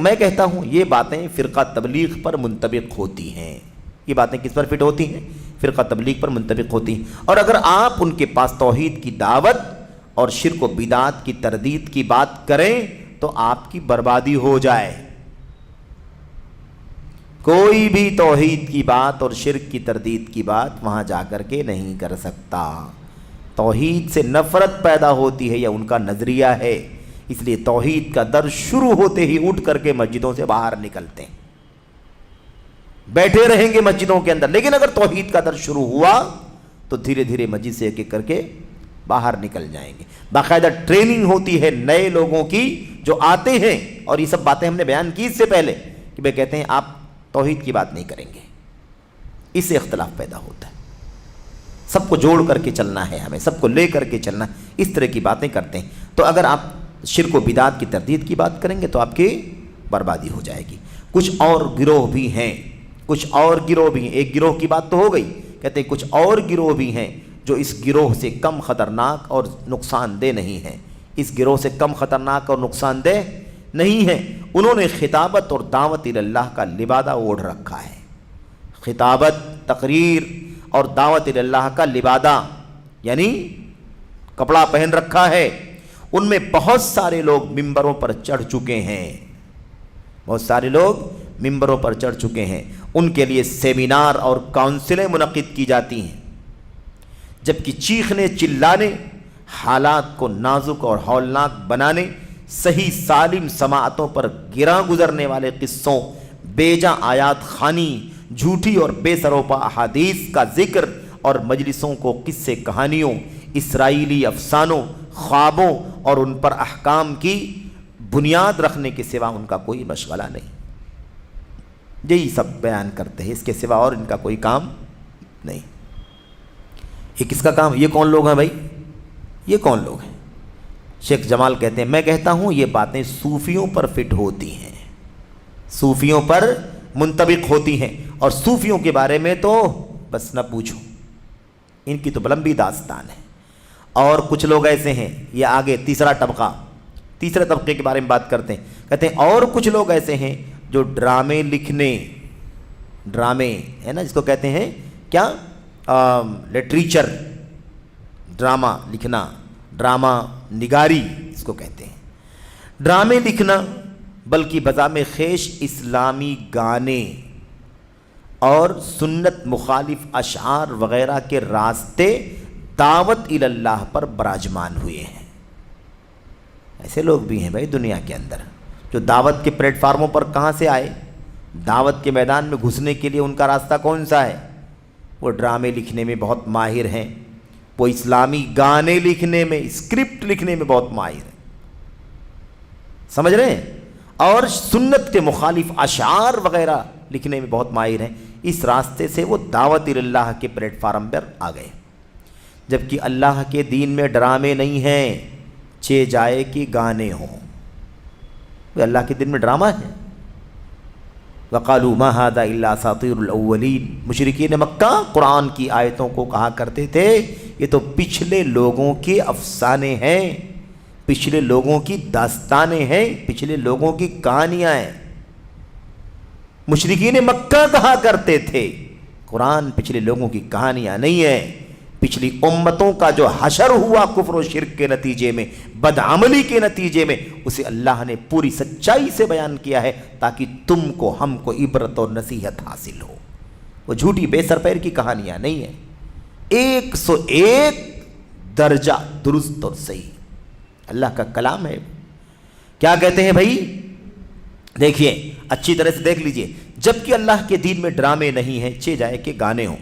میں کہتا ہوں یہ باتیں فرقہ تبلیغ پر منطبق ہوتی ہیں۔ یہ باتیں کس پر فٹ ہوتی ہیں؟ فرقہ تبلیغ پر منطبق ہوتی ہیں۔ اور اگر آپ ان کے پاس توحید کی دعوت اور شرک و بدعات کی تردید کی بات کریں تو آپ کی بربادی ہو جائے۔ کوئی بھی توحید کی بات اور شرک کی تردید کی بات وہاں جا کر کے نہیں کر سکتا۔ توحید سے نفرت پیدا ہوتی ہے، یہ ان کا نظریہ ہے، اس لیے توحید کا درس شروع ہوتے ہی اٹھ کر کے مسجدوں سے باہر نکلتے ہیں، بیٹھے رہیں گے مسجدوں کے اندر، لیکن اگر توحید کا درس شروع ہوا تو دھیرے دھیرے مسجد سے ایک ایک کر کے باہر نکل جائیں گے۔ باقاعدہ ٹریننگ ہوتی ہے نئے لوگوں کی جو آتے ہیں، اور یہ سب باتیں ہم نے بیان کی اس سے پہلے کہ وہ کہتے ہیں آپ توحید کی بات نہیں کریں گے، اس سے اختلاف پیدا ہوتا ہے۔ سب کو جوڑ کر کے چلنا ہے، ہمیں سب کو لے کر کے چلنا ہے، اس طرح کی باتیں کرتے ہیں۔ تو اگر آپ شرک و بدعت کی تردید کی بات کریں گے تو آپ کی بربادی ہو جائے گی۔ کچھ اور گروہ بھی ہیں، ایک گروہ کی بات تو ہو گئی، کہتے ہیں کچھ اور گروہ بھی ہیں جو اس گروہ سے کم خطرناک اور نقصان دہ نہیں ہیں، اس گروہ سے کم خطرناک اور نقصان دہ نہیں ہیں۔ انہوں نے خطابت اور دعوت اللہ کا لبادہ اوڑھ رکھا ہے، خطابت، تقریر اور دعوت اللہ کا لبادہ یعنی کپڑا پہن رکھا ہے۔ ان میں بہت سارے لوگ ممبروں پر چڑھ چکے ہیں، ان کے لیے سیمینار اور کونسلیں منعقد کی جاتی ہیں، جبکہ چیخنے چلانے، حالات کو نازک اور ہولناک بنانے، صحیح سالم سماعتوں پر گراں گزرنے والے قصوں، بیجا آیات خوانی، جھوٹی اور بے سروپا احادیث کا ذکر اور مجلسوں کو قصے کہانیوں، اسرائیلی افسانوں، خوابوں اور ان پر احکام کی بنیاد رکھنے کے سوا ان کا کوئی مشغلہ نہیں۔ یہی سب بیان کرتے ہیں، اس کے سوا اور ان کا کوئی کام نہیں۔ یہ کس کا کام؟ یہ کون لوگ ہیں بھائی؟ یہ کون لوگ ہیں؟ شیخ جمال کہتے ہیں، میں کہتا ہوں یہ باتیں صوفیوں پر فٹ ہوتی ہیں، صوفیوں پر منطبق ہوتی ہیں، اور صوفیوں کے بارے میں تو بس نہ پوچھو، ان کی تو لمبی داستان ہے۔ اور کچھ لوگ ایسے ہیں، یہ آگے تیسرے طبقے کے بارے میں بات کرتے ہیں، کہتے ہیں اور کچھ لوگ ایسے ہیں جو ڈرامے ہے نا جس کو کہتے ہیں کیا، لٹریچر، ڈرامہ لکھنا، ڈرامہ نگاری اس کو کہتے ہیں، ڈرامے لکھنا، بلکہ بذام خیش اسلامی گانے اور سنت مخالف اشعار وغیرہ کے راستے دعوت اللہ پر براجمان ہوئے ہیں۔ ایسے لوگ بھی ہیں بھائی دنیا کے اندر جو دعوت کے پلیٹ فارموں پر کہاں سے آئے، دعوت کے میدان میں گھسنے کے لیے ان کا راستہ کون سا ہے؟ وہ ڈرامے لکھنے میں بہت ماہر ہیں، وہ اسلامی گانے لکھنے میں، اسکرپٹ لکھنے میں بہت ماہر ہیں، سمجھ رہے ہیں، اور سنت کے مخالف اشعار وغیرہ لکھنے میں بہت ماہر ہیں۔ اس راستے سے وہ دعوت اللہ کے پلیٹ فارم پر آ گئے، جبکہ اللہ کے دین میں ڈرامے نہیں ہیں، چے جائے کہ گانے ہوں۔ وہ اللہ کے دین میں ڈرامہ ہے۔ وَقَالُوا مَا هَذَا إِلَّا أَسَاطِيرُ الْأَوَّلِينَ، مشرکین مکہ قرآن کی آیتوں کو کہا کرتے تھے یہ تو پچھلے لوگوں کے افسانے ہیں، پچھلے لوگوں کی داستانیں ہیں، پچھلے لوگوں کی کہانیاں ہیں۔ مشرکین مکہ کہا کرتے تھے قرآن پچھلے لوگوں کی کہانیاں نہیں ہے، پچھلی امتوں کا جو حشر ہوا کفر و شرک کے نتیجے میں، بدعملی کے نتیجے میں، اسے اللہ نے پوری سچائی سے بیان کیا ہے تاکہ تم کو، ہم کو عبرت اور نصیحت حاصل ہو۔ وہ جھوٹی بے سر پیر کی کہانیاں نہیں ہیں، 101 درجہ درست اور صحیح اللہ کا کلام ہے۔ کیا کہتے ہیں بھائی؟ دیکھیے اچھی طرح سے دیکھ لیجئے، جبکہ اللہ کے دین میں ڈرامے نہیں ہیں، چے جائے کہ گانے ہوں،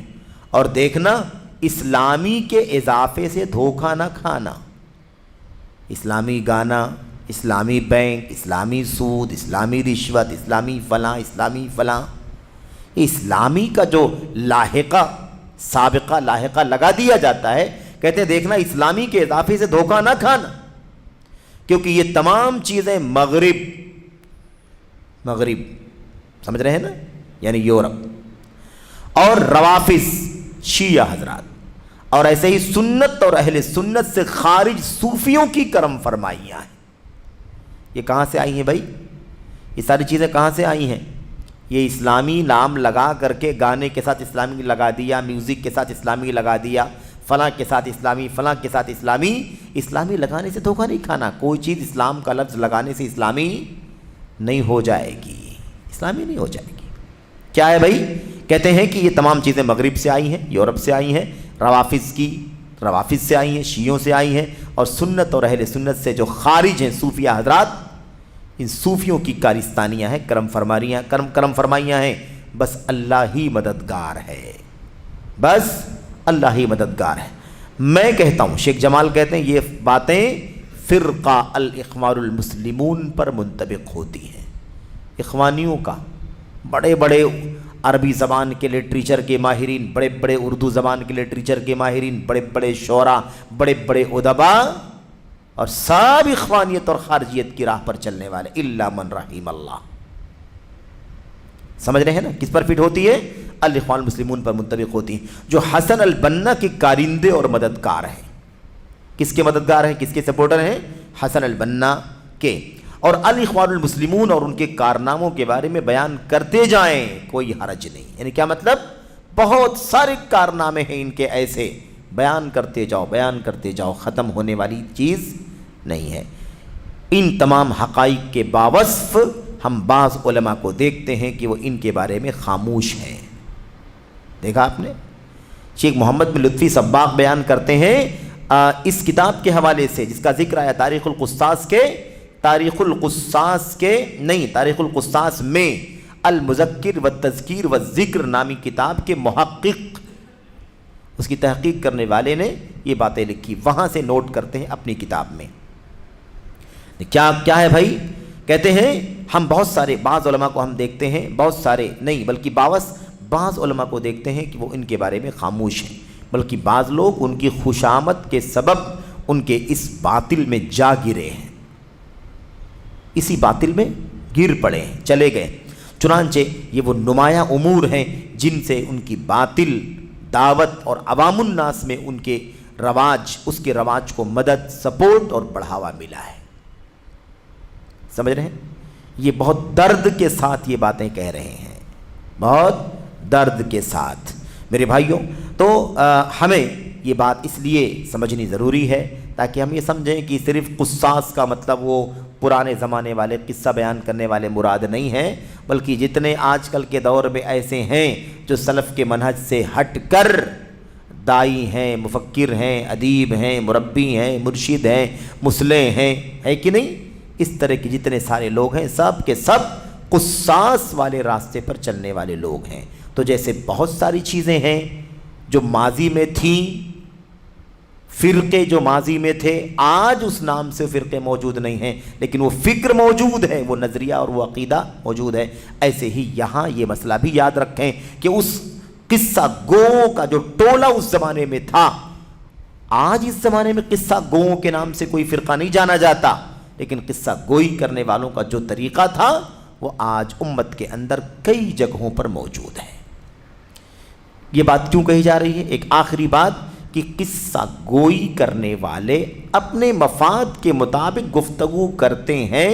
اور دیکھنا اسلامی کے اضافے سے دھوکہ نہ کھانا، اسلامی گانا، اسلامی بینک، اسلامی سود، اسلامی رشوت، اسلامی فلاں، اسلامی کا جو سابقہ لاحقہ لگا دیا جاتا ہے، کہتے ہیں دیکھنا اسلامی کے اضافے سے دھوکہ نہ کھانا، کیونکہ یہ تمام چیزیں مغرب سمجھ رہے ہیں نا، یعنی یورپ اور روافظ شیعہ حضرات، اور ایسے ہی سنت اور اہل سنت سے خارج صوفیوں کی کرم فرمائیاں ہیں۔ یہ کہاں سے آئی ہیں بھائی؟ یہ ساری چیزیں کہاں سے آئی ہیں؟ یہ اسلامی نام لگا کر کے گانے کے ساتھ اسلامی لگا دیا، میوزک کے ساتھ اسلامی لگا دیا، فلاں کے ساتھ اسلامی، فلاں کے ساتھ اسلامی لگانے سے دھوکہ نہیں کھانا۔ کوئی چیز اسلام کا لفظ لگانے سے اسلامی نہیں ہو جائے گی، اسلامی نہیں ہو جائے گی۔ کیا ہے بھائی؟ کہتے ہیں کہ یہ تمام چیزیں مغرب سے آئی ہیں، یورپ سے آئی ہیں، روافظ سے آئی ہیں، شیعوں سے آئی ہیں، اور سنت اور اہل سنت سے جو خارج ہیں صوفیہ حضرات، ان صوفیوں کی کارستانیاں ہیں، کرم فرمائیاں ہیں۔ بس اللہ ہی مددگار ہے، بس اللہ ہی مددگار ہے۔ میں کہتا ہوں، شیخ جمال کہتے ہیں یہ باتیں فرقہ الاخوان المسلمون پر منطبق ہوتی ہیں، اخوانیوں کا، بڑے بڑے عربی زبان کے لٹریچر کے ماہرین، بڑے بڑے اردو زبان کے لٹریچر کے ماہرین، بڑے بڑے شعراء، بڑے بڑے ادبا، اور سب اخوانیت اور خارجیت کی راہ پر چلنے والے، الا من رحم اللہ۔ سمجھ رہے ہیں نا کس پر فٹ ہوتی ہے؟ الاخوان المسلمون پر منطبق ہوتی ہیں، جو حسن البنا کے کارندے اور مددگار ہیں۔ کس کے مددگار ہیں، کس کے سپورٹر ہیں؟ حسن البنا کے۔ اور الاخوان المسلمون اور ان کے کارناموں کے بارے میں بیان کرتے جائیں، کوئی حرج نہیں۔ یعنی کیا مطلب؟ بہت سارے کارنامے ہیں ان کے ایسے، بیان کرتے جاؤ، بیان کرتے جاؤ، ختم ہونے والی چیز نہیں ہے۔ ان تمام حقائق کے باوصف ہم بعض علماء کو دیکھتے ہیں کہ وہ ان کے بارے میں خاموش ہیں۔ دیکھا آپ نے؟ شیخ محمد بن لطفی صباغ بیان کرتے ہیں اس کتاب کے حوالے سے جس کا ذکر آیا تاریخ القصاص میں المذکر والتذکیر والذکر نامی کتاب کے محقق، اس کی تحقیق کرنے والے نے یہ باتیں لکھی، وہاں سے نوٹ کرتے ہیں اپنی کتاب میں۔ کیا ہے بھائی؟ کہتے ہیں ہم بہت سارے، بعض علماء کو ہم دیکھتے ہیں، بہت سارے نہیں بلکہ بعض علماء کو دیکھتے ہیں کہ وہ ان کے بارے میں خاموش ہیں، بلکہ بعض لوگ ان کی خوشامد کے سبب ان کے اس باطل میں جا گرے ہیں، اسی باطل میں گر پڑے ہیں، چلے گئے۔ چنانچہ یہ وہ نمایاں امور ہیں جن سے ان کی باطل دعوت اور عوام الناس میں ان کے رواج، اس کے رواج کو مدد، سپورٹ اور بڑھاوا ملا ہے۔ سمجھ رہے ہیں؟ یہ بہت درد کے ساتھ یہ باتیں کہہ رہے ہیں، بہت درد کے ساتھ میرے بھائیوں۔ تو ہمیں یہ بات اس لیے سمجھنی ضروری ہے تاکہ ہم یہ سمجھیں کہ صرف قصاص کا مطلب وہ پرانے زمانے والے قصہ بیان کرنے والے مراد نہیں ہیں، بلکہ جتنے آج کل کے دور میں ایسے ہیں جو سلف کے منہج سے ہٹ کر دائی ہیں، مفکر ہیں، ادیب ہیں، مربی ہیں، مرشد ہیں، مصلح ہیں، ہے کہ نہیں؟ اس طرح کے جتنے سارے لوگ ہیں سب کے سب قصاص والے راستے پر چلنے والے لوگ ہیں۔ تو جیسے بہت ساری چیزیں ہیں جو ماضی میں تھیں، فرقے جو ماضی میں تھے، آج اس نام سے فرقے موجود نہیں ہیں، لیکن وہ فکر موجود ہے، وہ نظریہ اور وہ عقیدہ موجود ہے۔ ایسے ہی یہاں یہ مسئلہ بھی یاد رکھیں کہ اس قصہ گو کا جو ٹولہ اس زمانے میں تھا، آج اس زمانے میں قصہ گو کے نام سے کوئی فرقہ نہیں جانا جاتا، لیکن قصہ گوئی کرنے والوں کا جو طریقہ تھا وہ آج امت کے اندر کئی جگہوں پر موجود ہے۔ یہ بات کیوں کہی جا رہی ہے؟ ایک آخری بات کہ قصہ گوئی کرنے والے اپنے مفاد کے مطابق گفتگو کرتے ہیں،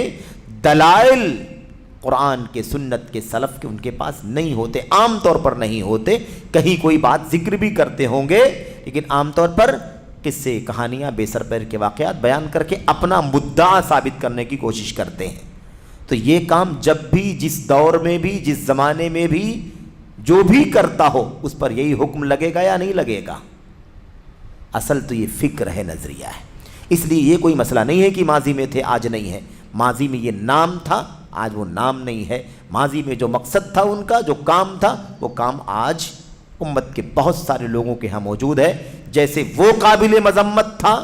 دلائل قرآن کے، سنت کے، سلف کے ان کے پاس نہیں ہوتے، عام طور پر نہیں ہوتے۔ کہیں کوئی بات ذکر بھی کرتے ہوں گے، لیکن عام طور پر قصے، کہانیاں، بے سر پیر کے واقعات بیان کر کے اپنا مدعا ثابت کرنے کی کوشش کرتے ہیں۔ تو یہ کام جب بھی، جس دور میں بھی، جس زمانے میں بھی جو بھی کرتا ہو اس پر یہی حکم لگے گا یا نہیں لگے گا؟ اصل تو یہ فکر ہے، نظریہ ہے۔ اس لیے یہ کوئی مسئلہ نہیں ہے کہ ماضی میں تھے آج نہیں ہے، ماضی میں یہ نام تھا آج وہ نام نہیں ہے، ماضی میں جو مقصد تھا ان کا، جو کام تھا، وہ کام آج امت کے بہت سارے لوگوں کے ہاں موجود ہے۔ جیسے وہ قابل مذمت تھا،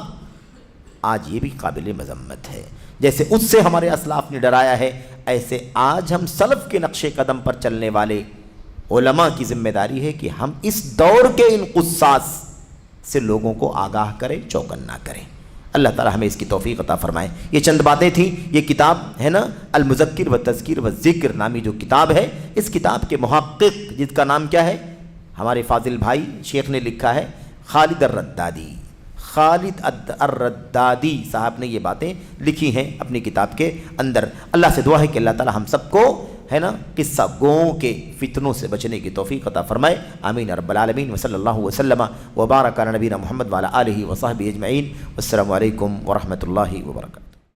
آج یہ بھی قابل مذمت ہے۔ جیسے اس سے ہمارے اسلاف نے ڈرایا ہے، ایسے آج ہم سلف کے نقش قدم پر چلنے والے علماء کی ذمہ داری ہے کہ ہم اس دور کے ان قصاص سے لوگوں کو آگاہ کریں، چوکنا کریں۔ اللہ تعالی ہمیں اس کی توفیق عطا فرمائے۔ یہ چند باتیں تھیں۔ یہ کتاب ہے نا المذکر والتذکیر والذکر نامی جو کتاب ہے، اس کتاب کے محقق جس کا نام کیا ہے؟ ہمارے فاضل بھائی شیخ نے لکھا ہے، خالد الردادی صاحب نے یہ باتیں لکھی ہیں اپنی کتاب کے اندر۔ اللہ سے دعا ہے کہ اللہ تعالی ہم سب کو ہے نا قصہ گوؤں کے فتنوں سے بچنے کی توفیق عطا فرمائے، آمین رب العالمین۔ وصلی اللہ وسلم وبارک علی نبینا محمد وعلی آلہ وصحبہ اجمعین۔ والسلام علیکم ورحمۃ اللہ وبرکاتہ۔